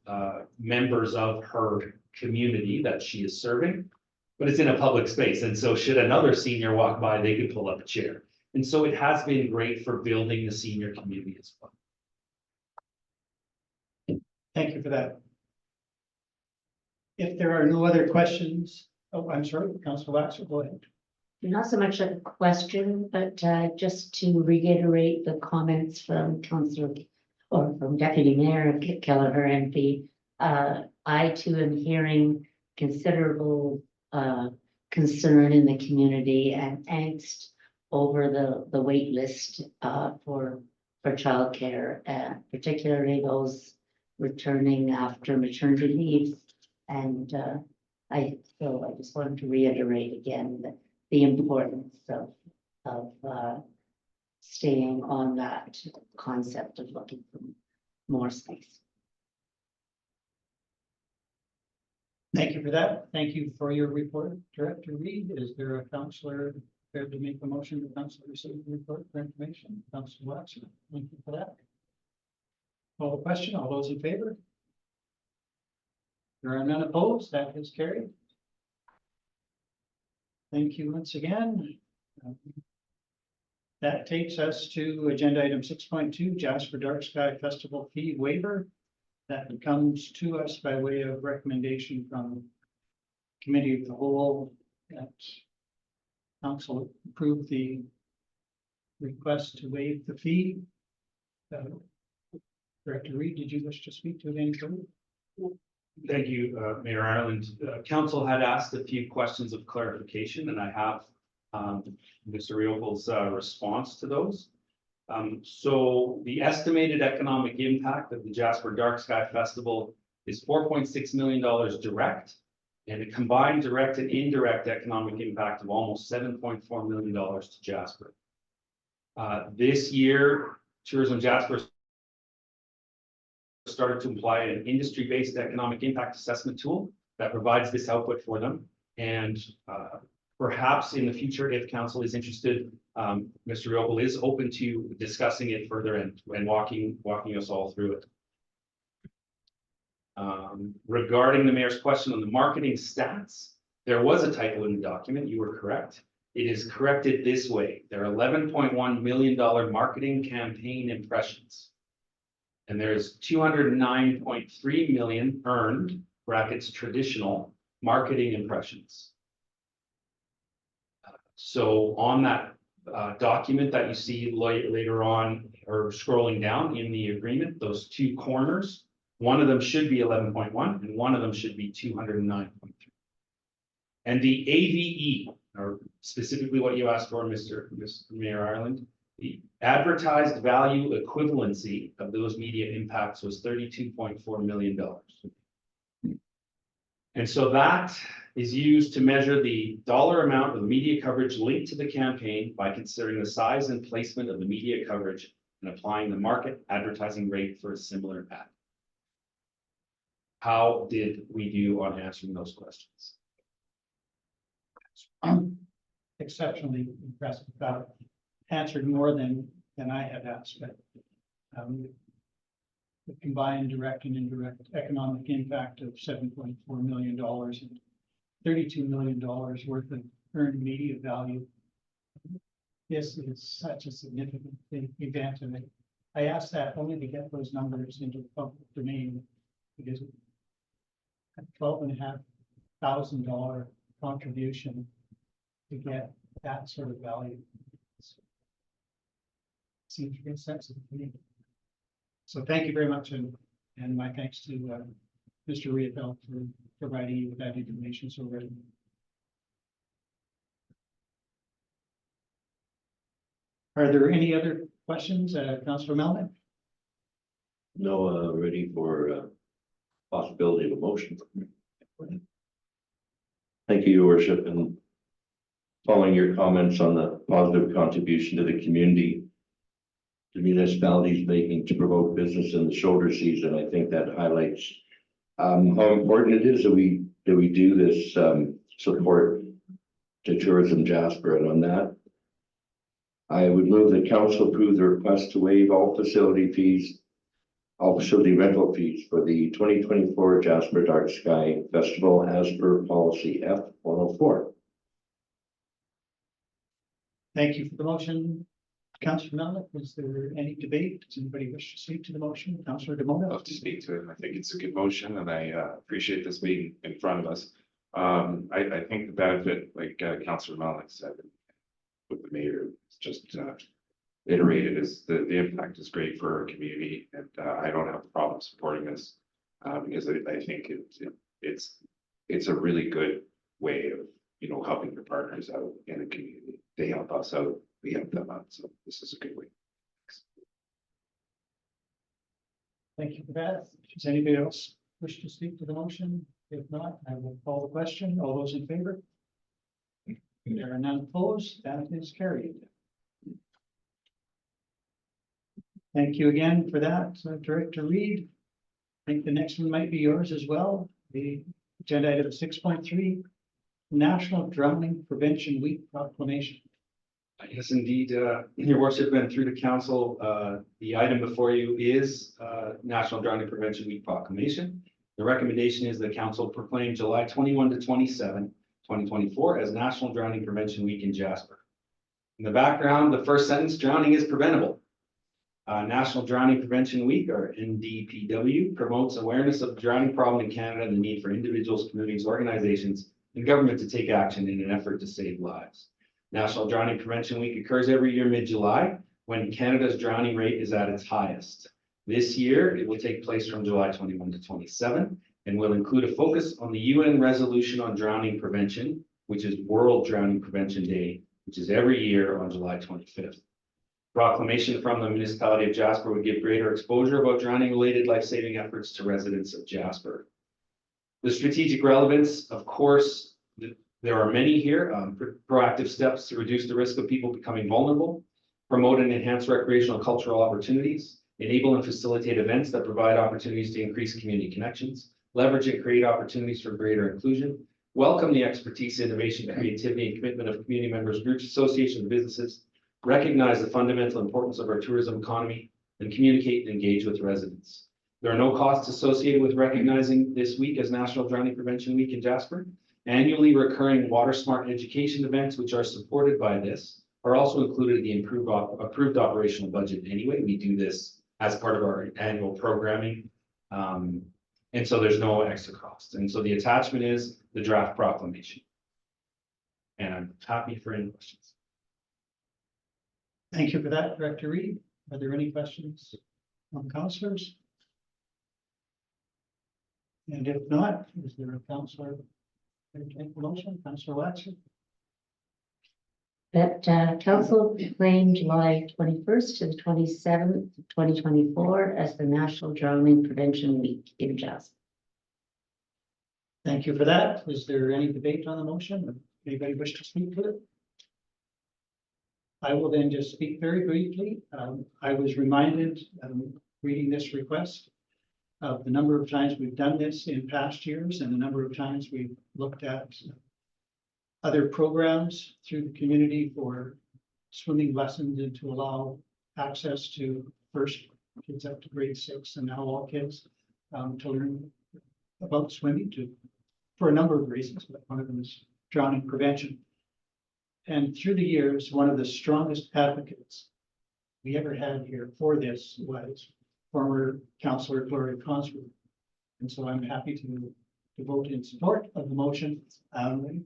members of her community that she is serving, but it's in a public space. And so should another senior walk by, they could pull up a chair. And so it has been great for building the senior community as well. Thank you for that. If there are no other questions, I'm sorry, Councillor Waxer, go ahead. Not so much a question, but just to reiterate the comments from Councillor or from Deputy Mayor Kelleher MP. I too am hearing considerable concern in the community and angst over the wait list for childcare, particularly those returning after maternity leave. And I just wanted to reiterate again that the importance of staying on that concept of looking for more space. Thank you for that. Thank you for your report, Director Reid. Is there a councillor prepared to make the motion to council receive the report for information? Councillor Waxer, thank you for that. Call the question. All those in favor? There are none opposed, that is carried. Thank you once again. That takes us to agenda item 6.2, Jasper Dark Sky Festival fee waiver. That comes to us by way of recommendation from Committee of the Whole that council approved the request to waive the fee. Director Reed, did you wish to speak to it any further? Thank you, Mayor Ireland. Council had asked a few questions of clarification, and I have Mr. Riopel's response to those. So the estimated economic impact of the Jasper Dark Sky Festival is $4.6 million direct, and a combined direct and indirect economic impact of almost $7.4 million to Jasper. This year, Tourism Jasper started to apply an industry-based economic impact assessment tool that provides this output for them. And perhaps in the future, if council is interested, Mr. Riopel is open to discussing it further and walking us all through it. Regarding the mayor's question on the marketing stats, there was a typo in the document. You were correct. It is corrected this way. There are $11.1 million marketing campaign impressions. And there's 209.3 million earned, brackets traditional, marketing impressions. So on that document that you see later on, or scrolling down in the agreement, those two corners, one of them should be 11.1 and one of them should be 209.3. And the AVE, or specifically what you asked for, Mr. Mayor Ireland, the advertised value equivalency of those media impacts was $32.4 million. And so that is used to measure the dollar amount of media coverage linked to the campaign by considering the size and placement of the media coverage and applying the market advertising rate for a similar ad. How did we do on answering those questions? I'm exceptionally impressed with that. Answered more than I had asked, but the combined direct and indirect economic impact of $7.4 million and $32 million worth of earned media value. This is such a significant event, and I asked that only to get those numbers into the public domain, because a $12,500 contribution to get that sort of value seems very sensitive to me. So thank you very much, and my thanks to Mr. Riopel for providing you with that information so readily. Are there any other questions, Councillor Melnick? No, ready for possibility of a motion. Thank you, Your Worship, and following your comments on the positive contribution to the community the municipality is making to promote business in the shoulder season, I think that highlights how important it is that we do this support to Tourism Jasper. And on that, I would move that council approve the request to waive all facility rental fees for the 2024 Jasper Dark Sky Festival as per policy F-104. Thank you for the motion, Councillor Melnick. Is there any debate? Does anybody wish to speak to the motion? Councillor DeMona? I'd love to speak to it. I think it's a good motion, and I appreciate this being in front of us. I think the benefit, like Councillor Melnick said, with the mayor, it's just iterated, is the impact is great for our community, and I don't have a problem supporting this because I think it's a really good way of helping your partners out in the community. They help us out, we help them out, so this is a good way. Thank you for that. Does anybody else wish to speak to the motion? If not, I will call the question. All those in favor? There are none opposed. That is carried. Thank you again for that, Director Reed. I think the next one might be yours as well. The agenda item 6.3, National Drowning Prevention Week Proclamation. Yes, indeed, Your Worship, and through the council, the item before you is National Drowning Prevention Week Proclamation. The recommendation is that council proclaim July 21 to 27, 2024 as National Drowning Prevention Week in Jasper. In the background, the first sentence, drowning is preventable. National Drowning Prevention Week, or NDPW, promotes awareness of the drowning problem in Canada and the need for individuals, communities, organizations, and government to take action in an effort to save lives. National Drowning Prevention Week occurs every year mid-July when Canada's drowning rate is at its highest. This year, it will take place from July 21 to 27 and will include a focus on the UN Resolution on Drowning Prevention, which is World Drowning Prevention Day, which is every year on July 25th. Proclamation from the municipality of Jasper would give greater exposure about drowning-related life-saving efforts to residents of Jasper. The strategic relevance, of course, there are many here. Proactive steps to reduce the risk of people becoming vulnerable, promote and enhance recreational cultural opportunities, enable and facilitate events that provide opportunities to increase community connections, leverage and create opportunities for greater inclusion, welcome the expertise, innovation, creativity, and commitment of community members, groups, associations, and businesses, recognize the fundamental importance of our tourism economy, and communicate and engage with residents. There are no costs associated with recognizing this week as National Drowning Prevention Week in Jasper. Annually recurring water smart education events, which are supported by this, are also included in the approved operational budget anyway. We do this as part of our annual programming. And so there's no extra cost. And so the attachment is the draft proclamation. And I'm happy for any questions. Thank you for that, Director Reed. Are there any questions from councillors? And if not, is there a councillor to take the motion? Councillor Waxer? That council proclaimed July 21st to the 27th, 2024 as the National Drowning Prevention Week in Jasper. Thank you for that. Is there any debate on the motion? Anybody wish to speak to it? I will then just speak very briefly. I was reminded, reading this request, of the number of times we've done this in past years and the number of times we've looked at other programs through the community for swimming lessons and to allow access to first kids up to grade 6 and now all kids to learn about swimming for a number of reasons, but one of them is drowning prevention. And through the years, one of the strongest advocates we ever had here for this was former Councillor Gloria Consworth. And so I'm happy to vote in support of the motion,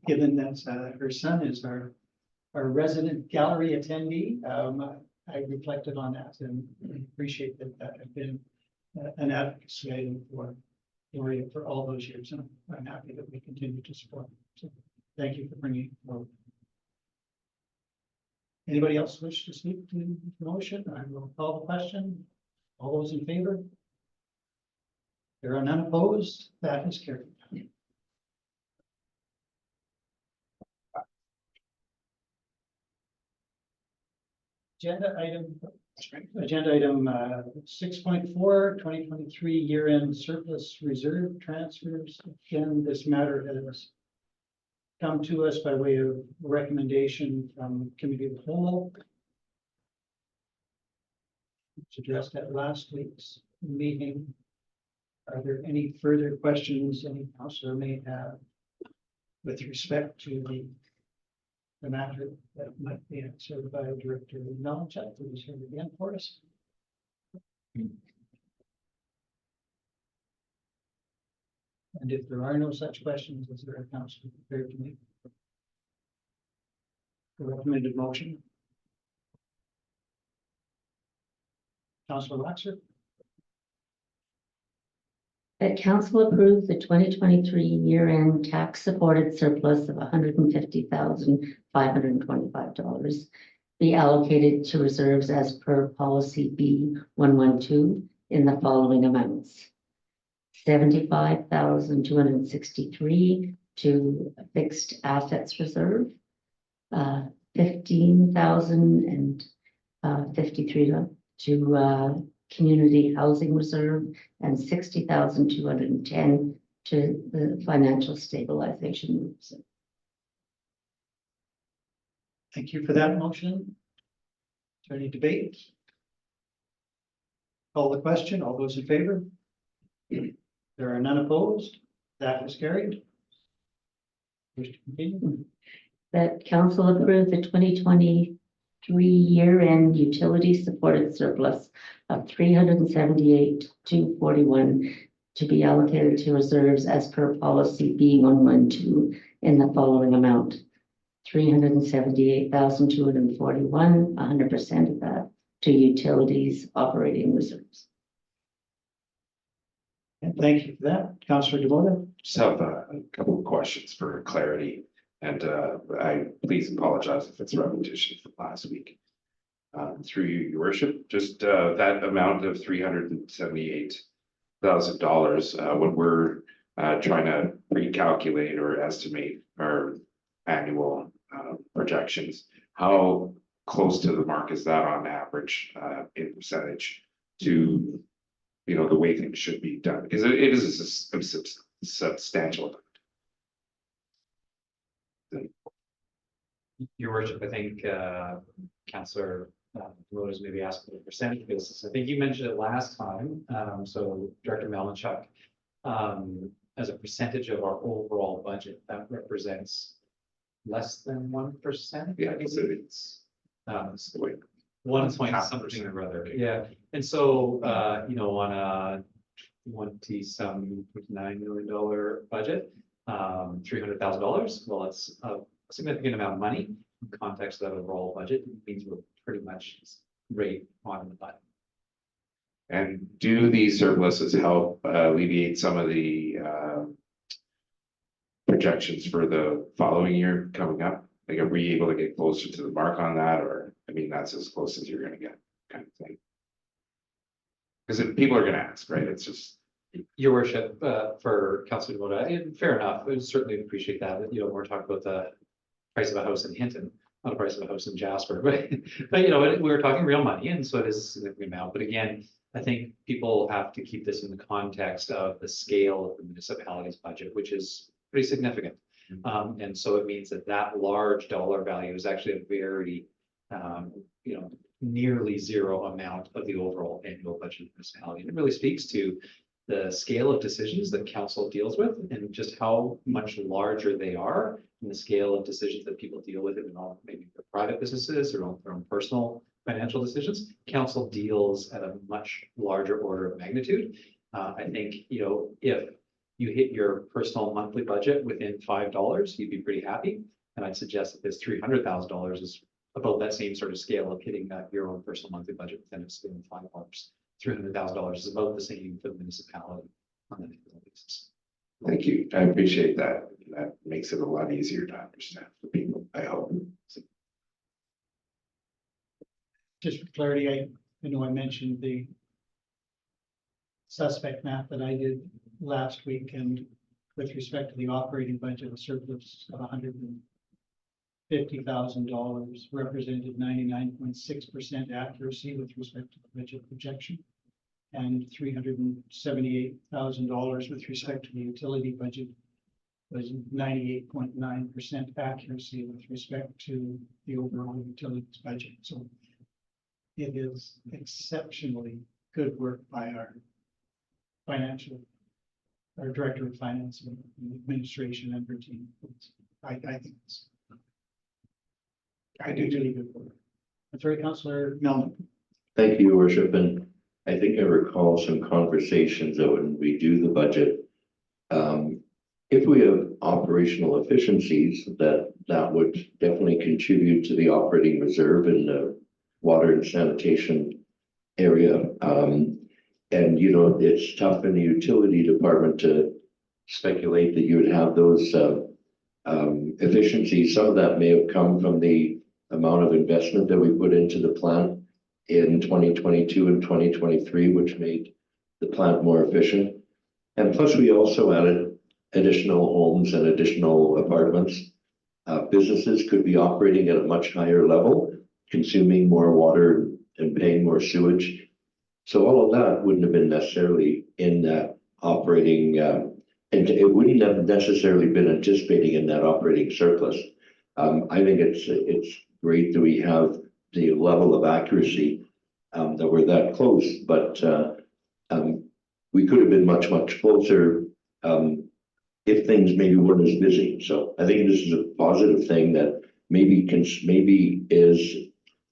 given that her son is our resident gallery attendee. I reflected on that and appreciate that had been an advocacy for Gloria for all those years. And I'm happy that we continue to support her. So thank you for bringing it forward. Anybody else wish to speak to the motion? I will call the question. All those in favor? There are none opposed. That is carried. Agenda item 6.4, 2023 year-end surplus reserve transfers. Again, this matter has come to us by way of recommendation from Committee of the Whole. It's addressed at last week's meeting. Are there any further questions any councillor may have with respect to the matter that might be answered by Director Melchett, who is here again for us? And if there are no such questions, is there a councillor prepared to make the recommended motion? Councillor Waxer? That council approve the 2023 year-end tax-supported surplus of $150,525 be allocated to reserves as per policy B112 in the following amounts. $75,263 to fixed assets reserve, $15,053 to community housing reserve, and $60,210 to the financial stabilization reserve. Thank you for that motion. Is there any debate? Call the question. All those in favor? There are none opposed. That is carried. Wish to continue? That council approve the 2023 year-end utility supported surplus of 378,241 to be allocated to reserves as per policy B112 in the following amount: 378,241, 100% of that to utilities operating reserves. And thank you for that. Councillor DeVota? Just have a couple of questions for clarity, and I please apologize if it's a repetition from last week. Through you, your worship, just that amount of $378,000, when we're trying to recalculate or estimate our annual projections, how close to the mark is that on average in percentage to, you know, the way things should be done? Because it is a substantial amount. Your worship, I think, Councillor Rose maybe asked for the percentage basis. I think you mentioned it last time. So Director Malinchuk, as a percentage of our overall budget, that represents less than 1%. Yeah, because it's the way. 1 point something or other. Yeah. And so, you know, on a $29 million budget, $300,000, well, it's a significant amount of money in context of that overall budget. It means we're pretty much right on the button. And do these surpluses help alleviate some of the projections for the following year coming up? Like, are we able to get closer to the mark on that, or, I mean, that's as close as you're gonna get, kind of thing? Because people are gonna ask, right? It's just. Your worship, for Councillor DeVota, fair enough. I would certainly appreciate that. You know, we're talking about the price of a house in Hinton, not the price of a house in Jasper, but you know, we were talking real money, and so it is a significant amount. But again, I think people have to keep this in the context of the scale of the municipality's budget, which is pretty significant. And so it means that that large dollar value is actually a very, you know, nearly zero amount of the overall annual budget of the municipality. And it really speaks to the scale of decisions that council deals with and just how much larger they are and the scale of decisions that people deal with in all, maybe their private businesses or their own personal financial decisions. Council deals at a much larger order of magnitude. I think, you know, if you hit your personal monthly budget within $5, you'd be pretty happy. And I'd suggest that this $300,000 is about that same sort of scale of hitting that your own personal monthly budget within a scale of $5. $300,000 is about the same for the municipality on an annual basis. Thank you. I appreciate that. That makes it a lot easier to understand for people, I hope. Just for clarity, I know I mentioned the suspect map that I did last week, and with respect to the operating budget, a surplus of $150,000 represented 99.6% accuracy with respect to the budget projection, and $378,000 with respect to the utility budget was 98.9% accuracy with respect to the overall utilities budget. So it is exceptionally good work by our Director of Finance and Administration and her team. I think it's really good work. That's right, Councillor Melman. Thank you, Your Worship, and I think I recall some conversations that when we do the budget, if we have operational efficiencies, that would definitely contribute to the operating reserve in the water and sanitation area. And, you know, it's tough in the utility department to speculate that you would have those efficiencies. Some of that may have come from the amount of investment that we put into the plant in 2022 and 2023, which made the plant more efficient. And plus, we also added additional homes and additional apartments. Businesses could be operating at a much higher level, consuming more water and paying more sewage. So all of that wouldn't have been necessarily in that operating, and it wouldn't have necessarily been anticipating in that operating surplus. I think it's great that we have the level of accuracy, that we're that close, but we could have been much, much closer, if things maybe weren't as busy. So I think this is a positive thing that maybe is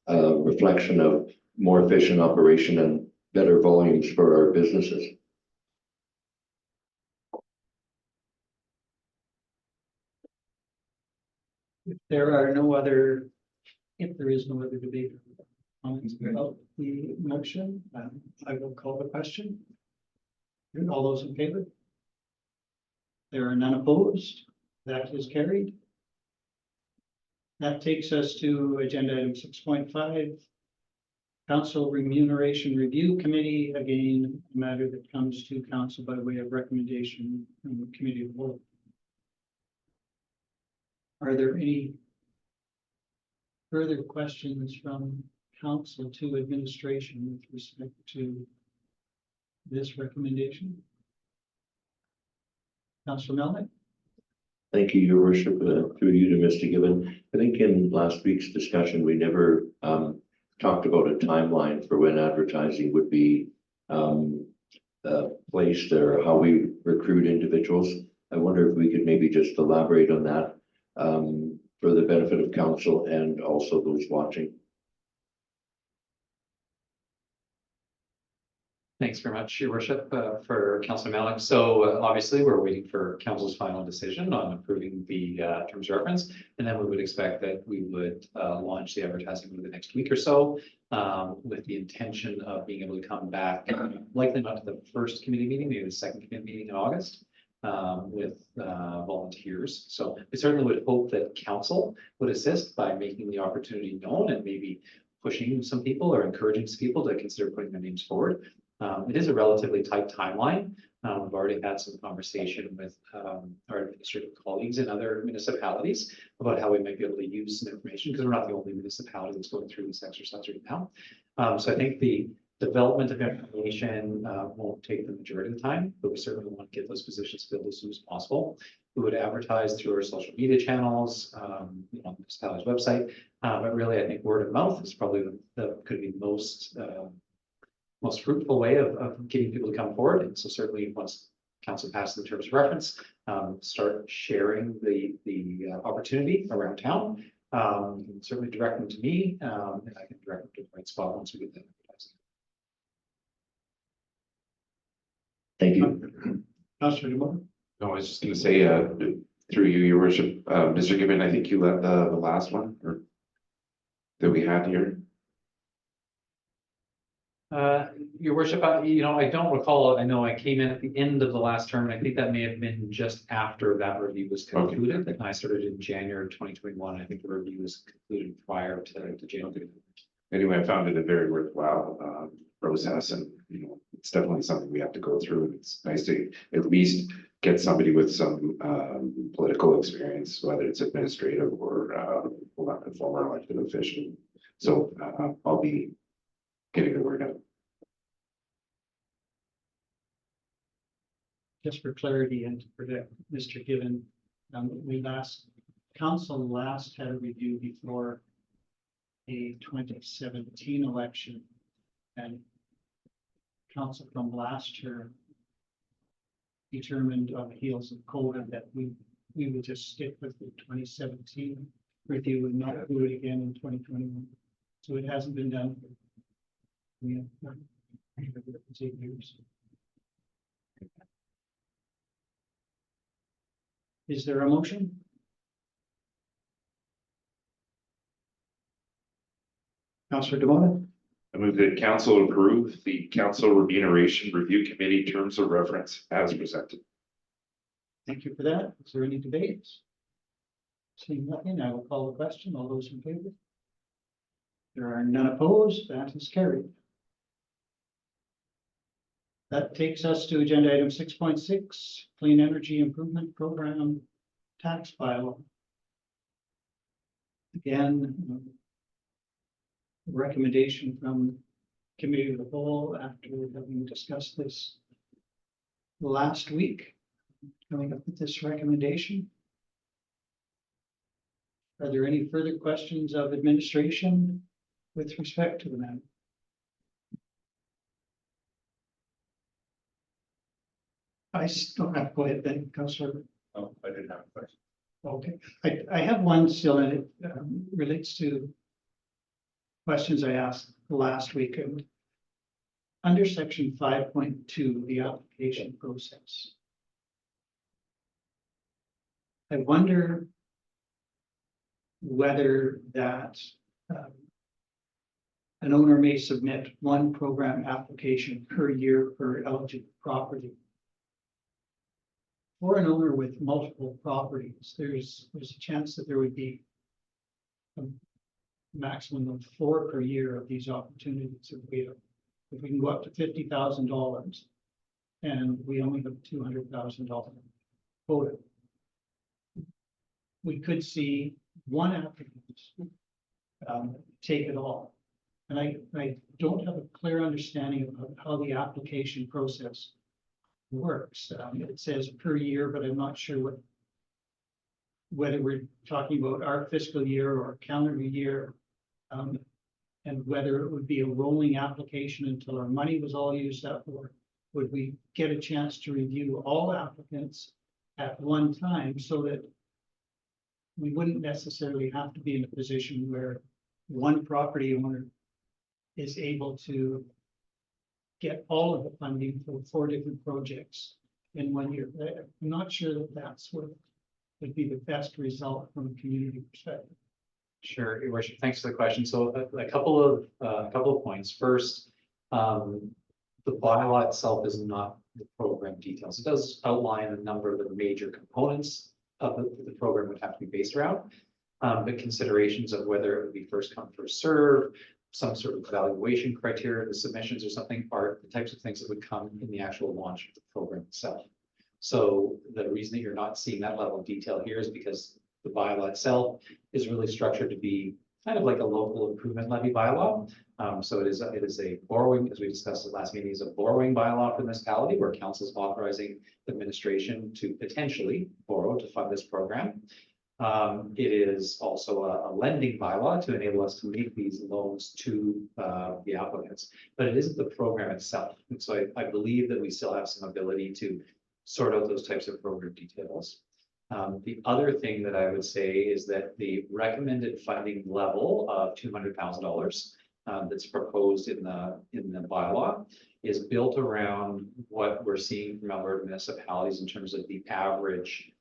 a reflection of more efficient operation and better volumes for our businesses. If there is no other debate or comments about the motion, I will call the question. All those in favor? There are none opposed. That is carried. That takes us to agenda item 6.5. Council Remuneration Review Committee, again, a matter that comes to council by way of recommendation from the committee of the whole. Are there any further questions from council to administration with respect to this recommendation? Councillor Melnick? Thank you, Your Worship, through you to Mr. Gibbon. I think in last week's discussion, we never talked about a timeline for when advertising would be placed or how we recruit individuals. I wonder if we could maybe just elaborate on that for the benefit of council and also those watching. Thanks very much, Your Worship, for Councillor Malik. So obviously, we're waiting for council's final decision on approving the terms of reference. And then we would expect that we would launch the advertising over the next week or so with the intention of being able to come back, likely not to the first committee meeting, maybe the second committee meeting in August with volunteers. So we certainly would hope that council would assist by making the opportunity known and maybe pushing some people or encouraging some people to consider putting their names forward. It is a relatively tight timeline. We've already had some conversation with our administrative colleagues in other municipalities about how we might be able to use some information, because we're not the only municipality that's going through this exercise right now. So I think the development of information won't take the majority of the time, but we certainly want to get those positions filled as soon as possible. We would advertise through our social media channels, on the municipality's website, but really I think word of mouth is probably could be most fruitful way of getting people to come forward. And so certainly once council passes the terms of reference, start sharing the opportunity around town. You can certainly direct them to me, and I can direct them to the right spot once we get that advertising. Thank you. Councillor DeMoor? No, I was just gonna say, through you, Your Worship, Mr. Gibbon, I think you led the last one, or that we had here. Your Worship, I don't recall. I know I came in at the end of the last term, and I think that may have been just after that review was concluded. Okay. I started in January of 2021. I think the review was concluded prior to January. Anyway, I found it a very worthwhile process, and it's definitely something we have to go through. And it's nice to at least get somebody with some political experience, whether it's administrative or a former elected official. So I'll be getting the word out. Just for clarity and to protect Mr. Gibbon, council last had a review before a 2017 election, and council from last term determined on the heels of COVID that we would just stick with the 2017 review and not do it again in 2021. So it hasn't been done for 8 years. Is there a motion? Councillor DeMona? I move that council approve the Council Remuneration Review Committee terms of reference as presented. Thank you for that. Is there any debates? Seeing nothing, I will call the question. All those in favor? There are none opposed. That is carried. That takes us to agenda item 6.6, Clean Energy Improvement Program Tax Bylaw. Again, recommendation from Committee of the Whole after having discussed this last week, coming up with this recommendation. Are there any further questions of administration with respect to the matter? don't have, go ahead then, Councillor. Oh, I didn't have a question. Okay, I have one still, and it relates to questions I asked last week. Under section 5.2, the application process. I wonder whether that an owner may submit one program application per year per eligible property. For an owner with multiple properties, there's a chance that there would be a maximum of 4 per year of these opportunities. If we can go up to $50,000 and we only have $200,000 quota, we could see one applicant take it all. And I don't have a clear understanding of how the application process works. It says per year, but I'm not sure whether we're talking about our fiscal year or calendar year, and whether it would be a rolling application until our money was all used up, or would we get a chance to review all applicants at one time so that we wouldn't necessarily have to be in a position where one property owner is able to get all of the funding for 4 different projects in 1 year. I'm not sure that that's what would be the best result from a community perspective. Sure, Your Worship, thanks for the question. So a couple of points. First, the bylaw itself is not the program details. It does outline a number of the major components of the program would have to be based around. But considerations of whether it would be first come, first serve, some sort of evaluation criteria, the submissions or something are the types of things that would come in the actual launch of the program itself. So the reason that you're not seeing that level of detail here is because the bylaw itself is really structured to be kind of like a local improvement levy bylaw. So it is a borrowing, as we discussed at last meeting, is a borrowing bylaw for the municipality where council is authorizing the administration to potentially borrow to fund this program. It is also a lending bylaw to enable us to make these loans to the applicants, but it isn't the program itself. And so I believe that we still have some ability to sort out those types of program details. The other thing that I would say is that the recommended funding level of $200,000 that's proposed in the bylaw is built around what we're seeing from Alberta municipalities in terms of the average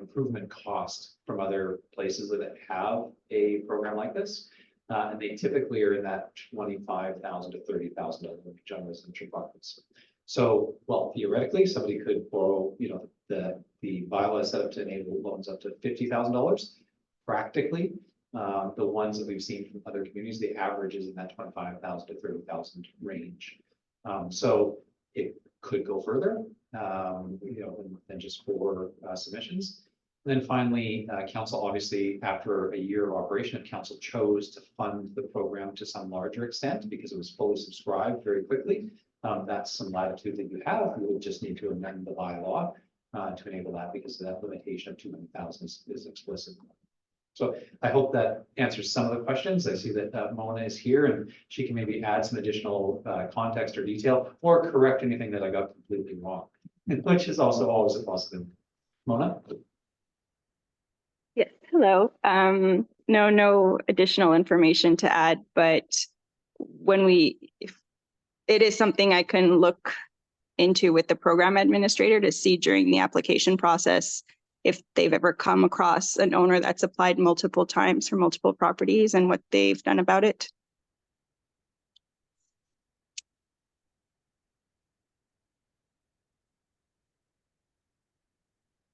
improvement cost from other places that have a program like this. And they typically are in that $25,000 to $30,000 range on residential properties. So, well, theoretically, somebody could borrow, the bylaw is set up to enable loans up to $50,000. Practically, the ones that we've seen from other communities, the average is in that $25,000 to $30,000 range. So it could go further, than just 4 submissions. And then finally, council, obviously, after a year of operation, council chose to fund the program to some larger extent because it was fully subscribed very quickly. That's some latitude that you have. You would just need to amend the bylaw to enable that because that limitation of 200,000 is explicit. So I hope that answers some of the questions. I see that Mona is here and she can maybe add some additional context or detail or correct anything that I got completely wrong, which is also always a possibility. Mona? Yes, hello. No additional information to add, but if it is something I can look into with the program administrator to see during the application process if they've ever come across an owner that's applied multiple times for multiple properties and what they've done about it.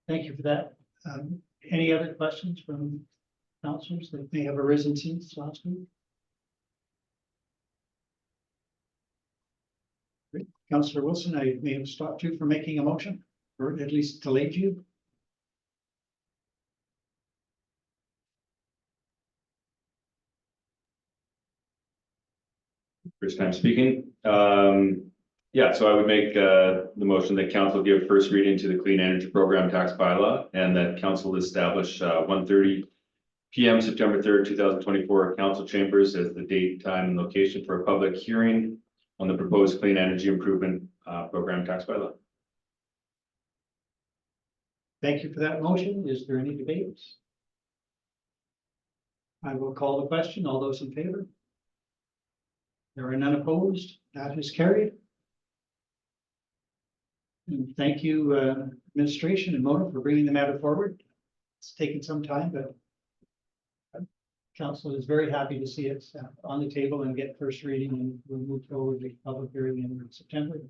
Thank you for that. Any other questions from councillors that may have arisen since last week? Great. Councillor Wilson, I may have stopped you from making a motion, or at least delayed you. First time speaking. Yeah, so I would make the motion that council give first reading to the Clean Energy Program Tax Bylaw and that council establish 1:30 p.m. September 3rd, 2024 council chambers as the date, time, and location for a public hearing on the proposed clean energy improvement program tax bylaw. Thank you for that motion. Is there any debate? I will call the question. All those in favor? There are none opposed. That is carried. And thank you, administration and Mona, for bringing the matter forward. It's taken some time, but council is very happy to see it on the table and get first reading, and we'll move forward to public hearing in September.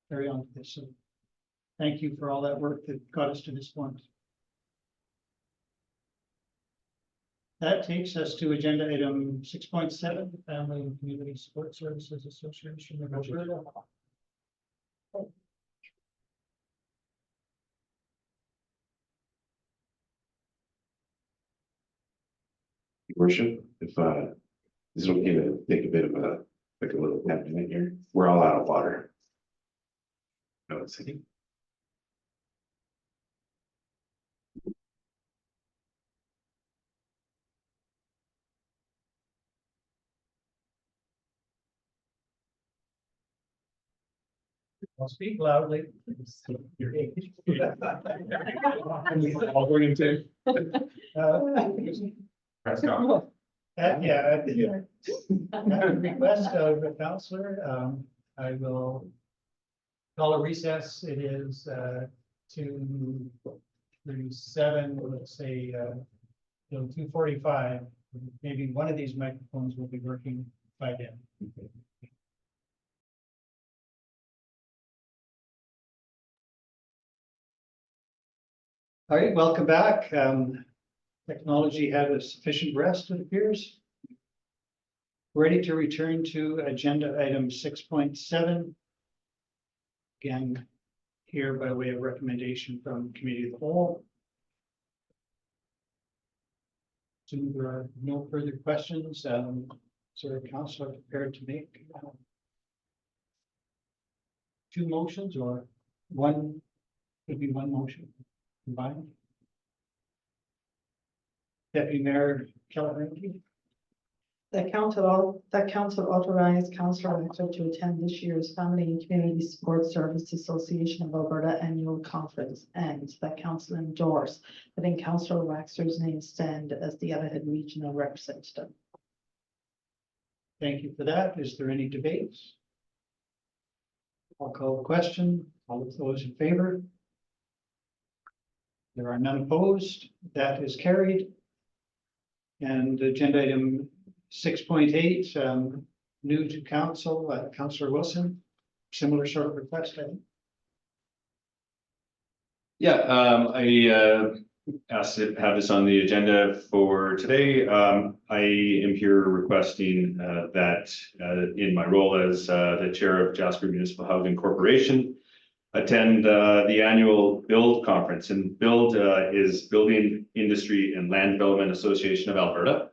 Carry on to this. So thank you for all that work that got us to this point. That takes us to agenda item 6.7, the Family and Community Support Services Association of Alberta. Your Worship, if is it okay to take a bit of a, like a little 10-minute here? We're all out of water. No, it's okay. I'll speak loudly. I'll bring him to. Prescott. Yeah, at the request of the councillor, I will call a recess. It is 2:37, let's say, 2:45. Maybe one of these microphones will be working by then. All right, welcome back. Technology had a sufficient rest, it appears. Ready to return to agenda item 6.7. Again, here by way of recommendation from committee of the whole. So there are no further questions. So councillor prepared to make two motions, or one, could be one motion combined. Deputy Mayor Kelly. That council authorized Councillor Waxer to attend this year's Family and Community Support Service Association of Alberta Annual Conference, and that council endorse having Councillor Waxer's name stand as the Alberta Regional Representative. Thank you for that. Is there any debate? I'll call the question. All of those in favor? There are none opposed. That is carried. And agenda item 6.8, new to council, Councillor Wilson, similar sort of request, I think. Yeah, I asked to have this on the agenda for today. I am here requesting that in my role as the chair of Jasper Municipal Housing Corporation, attend the annual BILD conference. And BILD is Building Industry and Land Development Association of Alberta.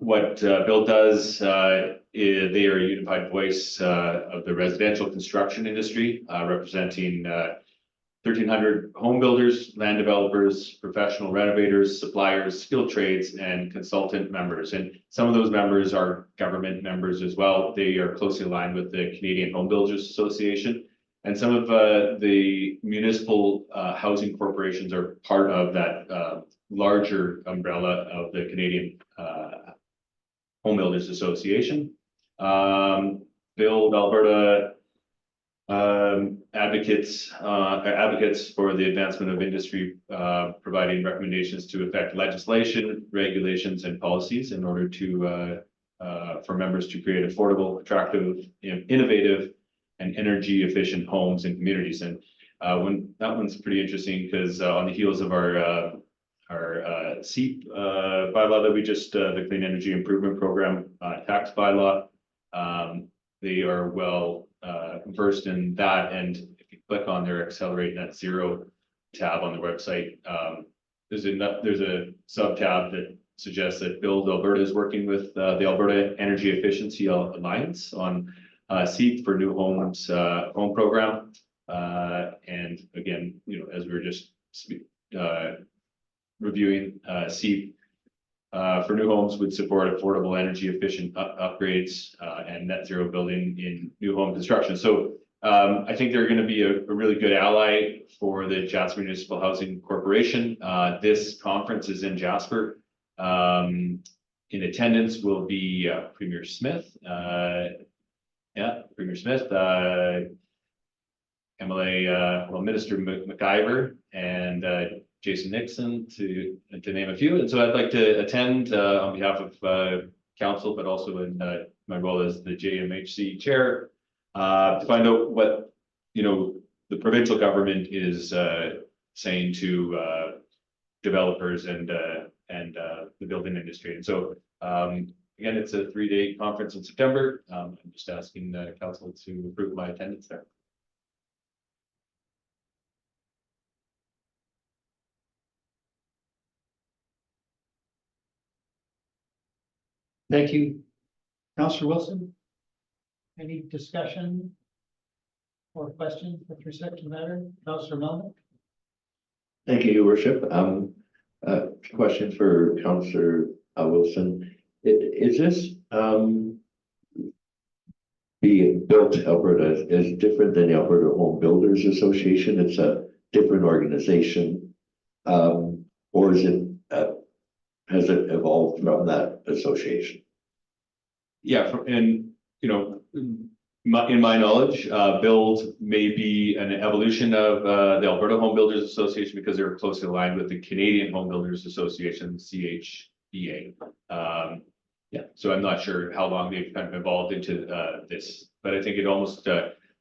What BILD does, they are a unified voice of the residential construction industry, representing 1,300 home builders, land developers, professional renovators, suppliers, skilled trades, and consultant members. And some of those members are government members as well. They are closely aligned with the Canadian Home Builders Association. And some of the municipal housing corporations are part of that larger umbrella of the Canadian Home Builders Association. BILD Alberta advocates for the advancement of industry, providing recommendations to affect legislation, regulations, and policies in order to for members to create affordable, attractive, innovative, and energy efficient homes and communities. And when that one's pretty interesting, because on the heels of our SEEP bylaw that we just the Clean Energy Improvement Program tax bylaw, they are well versed in that. And if you click on their Accelerate Net Zero tab on the website, there's a sub tab that suggests that BILD Alberta is working with the Alberta Energy Efficiency Alliance on SEEP for new homes home program. And again, as we were just reviewing, SEEP for new homes would support affordable energy efficient upgrades and net zero building in new home construction. So I think they're gonna be a really good ally for the Jasper Municipal Housing Corporation. This conference is in Jasper. In attendance will be Premier Smith, Premier Smith, MLA, Minister McIver and Jason Nixon to name a few. And so I'd like to attend on behalf of council, but also in my role as the JMHC chair, to find out what, the provincial government is saying to developers and the building industry. And so again, it's a 3-day conference in September. I'm just asking the council to approve my attendance there. Thank you. Councillor Wilson? Any discussion or questions with respect to the matter? Councillor Melnick? Thank you, Your Worship. Question for Councillor Wilson. Is this the BILD Alberta is different than the Alberta Home Builders Association? It's a different organization, or is it has it evolved from that association? Yeah, and in my knowledge, BILD may be an evolution of the Alberta Home Builders Association because they're closely aligned with the Canadian Home Builders Association, CHBA. So I'm not sure how long they've kind of evolved into this, but I think it almost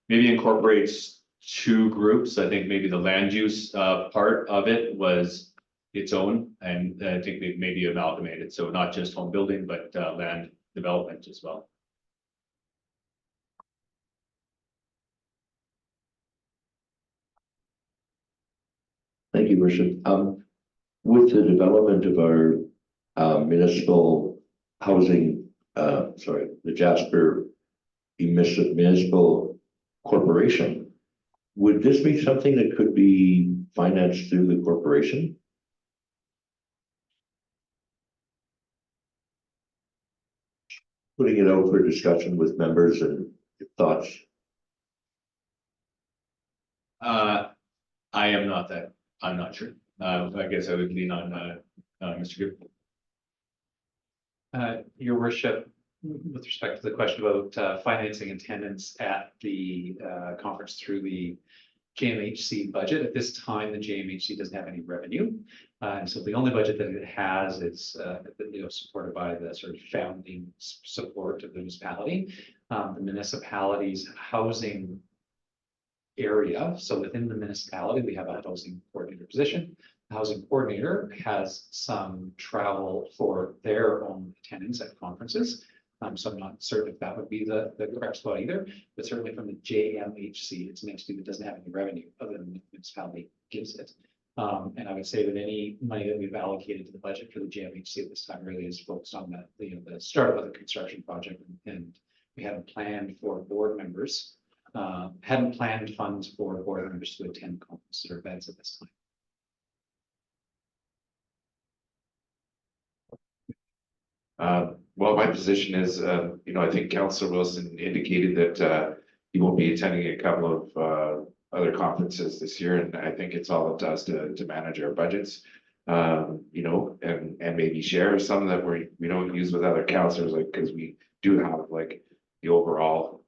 maybe incorporates two groups. I think maybe the land use part of it was its own, and I think they've maybe amalgamated. So not just home building, but land development as well. Thank you, Worship. With the development of our municipal housing, the Jasper Municipal Corporation, would this be something that could be financed through the corporation? Putting it out for discussion with members and thoughts. I am not that. I'm not sure. I guess I would lean on Mr. Good. Your worship, with respect to the question about financing attendance at the conference through the JMHC budget, at this time, the JMHC doesn't have any revenue. And so the only budget that it has is supported by the sort of founding support of the municipality. The municipality's housing area. So within the municipality, we have a housing coordinator position. The housing coordinator has some travel for their own attendance at conferences. So I'm not certain if that would be the correct spot either, but certainly from the JMHC, it's an entity that doesn't have any revenue other than the municipality gives it. And I would say that any money that we've allocated to the budget for the JMHC at this time really is focused on the start of the construction project, and we haven't planned for board members. Hadn't planned funds for board members to attend conferences or events at this time. Well, my position is, I think Councillor Wilson indicated that he won't be attending a couple of other conferences this year, and I think it's all up to us to manage our budgets, and maybe share some that we don't use with other councillors, like, because we do have like the overall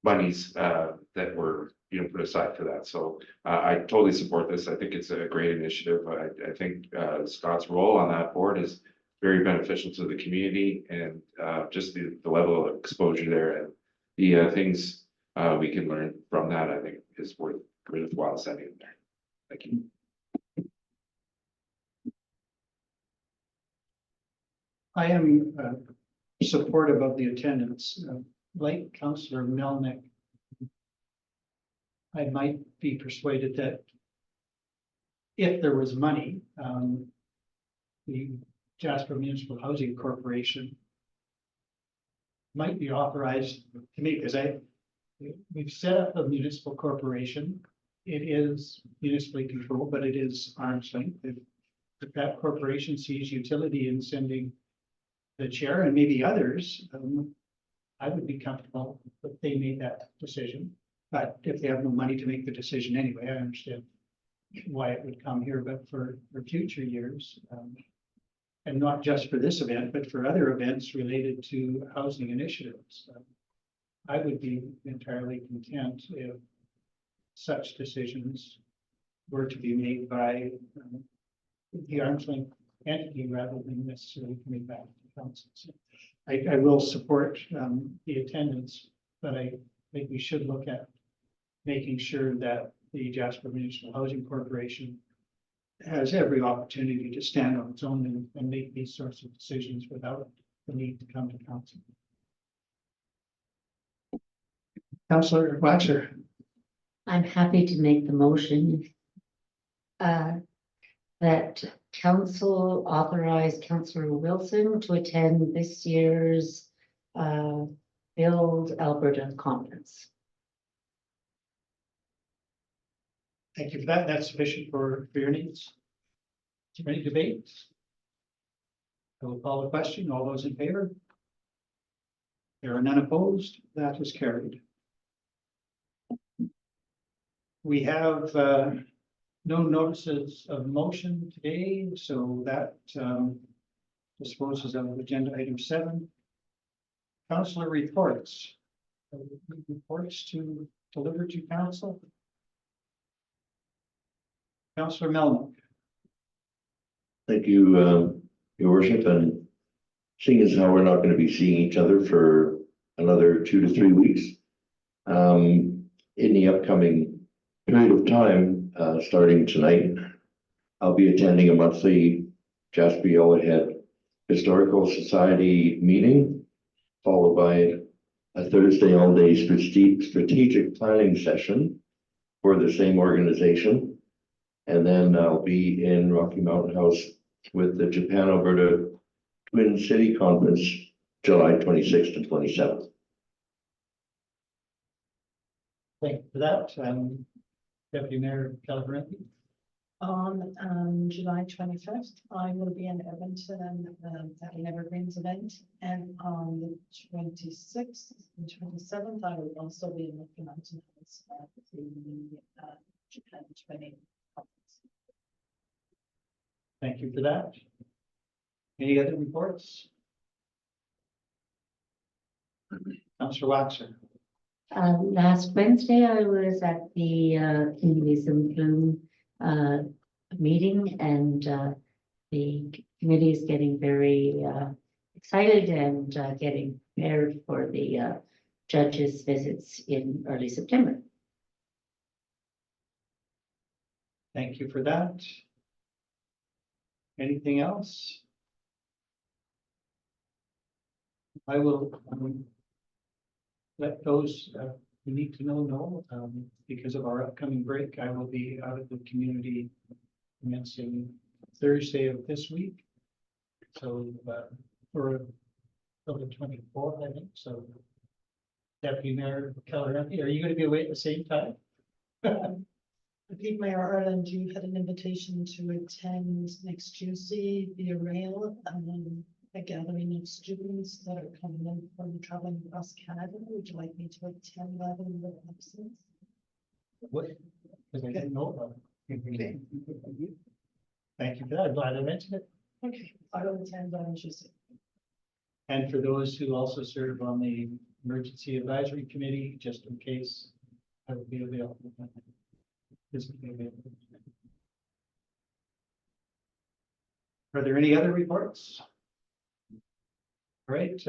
monies that were put aside for that. So I totally support this. I think it's a great initiative. I think Scott's role on that board is very beneficial to the community, and just the level of exposure there and the things we can learn from that, I think is worthwhile sending in there. Thank you. I am supportive of the attendance. Like Councillor Melnick, I might be persuaded that if there was money, the Jasper Municipal Housing Corporation might be authorized to me, because we've set up a municipal corporation. It is municipally controlled, but it is arm's length. If that corporation sees utility in sending the chair and maybe others, I would be comfortable if they made that decision. But if they have no money to make the decision anyway, I understand why it would come here, but for future years, and not just for this event, but for other events related to housing initiatives. I would be entirely content if such decisions were to be made by the arm's length entity rather than necessarily coming back to council. So I will support the attendance, but I think we should look at making sure that the Jasper Municipal Housing Corporation has every opportunity to stand on its own and make these sorts of decisions without the need to come to council. Councillor Waxer. I'm happy to make the motion that council authorize Councillor Wilson to attend this year's BILD Alberta conference. Thank you for that. That's sufficient for your needs. Is there any debate? I will call the question. All those in favor? There are none opposed. That is carried. We have no notices of motion today, so that disposes of agenda item 7. Councillor reports. Reports to deliver to council. Councillor Melnick. Thank you, Your Worship, and seeing as how we're not going to be seeing each other for another 2 to 3 weeks, in the upcoming period of time, starting tonight, I'll be attending a monthly Jasper Yellowhead Historical Society meeting, followed by a Thursday all-day strategic planning session for the same organization. And then I'll be in Rocky Mountain House with the Japan Alberta Twin City Conference, July 26th to 27th. Thank you for that. Deputy Mayor Calabrinti. On July 25th, I will be in Edmonton at an Evergreens event, and on the 26th and 27th, I will also be in Rocky Mountain House at the Japan Twin Conference. Thank you for that. Any other reports? Councillor Waxer. Last Wednesday, I was at the Communities in Bloom meeting, and the committee is getting very excited and getting prepared for the judges' visits in early September. Thank you for that. Anything else? I will let those who need to know, because of our upcoming break, I will be out of the community commencing Thursday of this week. So for the 24th, I think. So Deputy Mayor Keller, are you going to be away at the same time? I think Mayor Ireland, you had an invitation to attend next Tuesday via rail, a gathering of students that are coming in from traveling across Canada. Would you like me to attend that in your absence? What? Because I didn't know about it. Thank you for that. I'm glad I mentioned it. Okay, I will attend on Tuesday. And for those who also serve on the Emergency Advisory Committee, just in case, I will be available. Physically available. Are there any other reports? All right.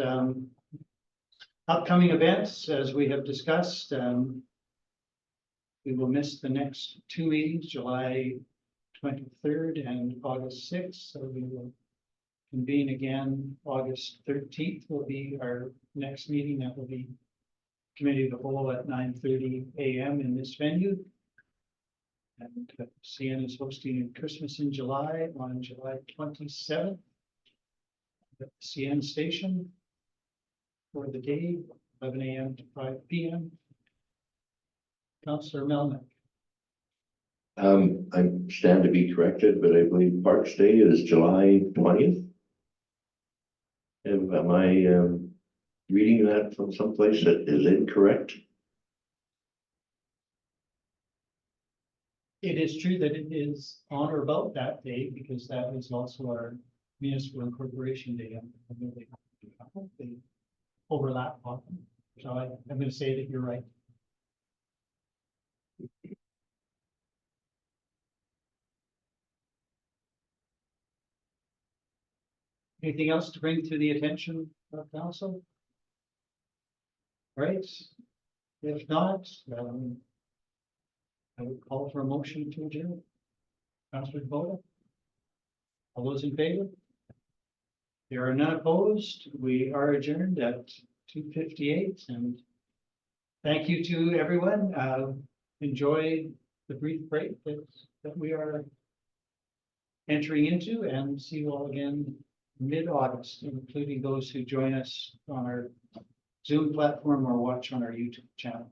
Upcoming events, as we have discussed, we will miss the next 2 meetings, July 23rd and August 6th. So we will convene again. August 13th will be our next meeting. That will be Committee of the Whole at 9:30 a.m. in this venue. And CN is hosting a Christmas in July on July 27th at the CN station for the day, 11 a.m. to 5 p.m. Councillor Melnick. I stand to be corrected, but I believe Parks Day is July 20th. Have am I reading that from someplace that is incorrect? It is true that it is on or about that day, because that is also our municipal incorporation day. They overlap often, so I'm gonna say that you're right. Anything else to bring to the attention of council? Right, if not, I would call for a motion to adjourn. Councillor Voda? All those in favor? There are none opposed. We are adjourned at 2:58, and thank you to everyone. Enjoy the brief break that we are entering into, and see you all again mid-August, including those who join us on our Zoom platform or watch on our YouTube channel.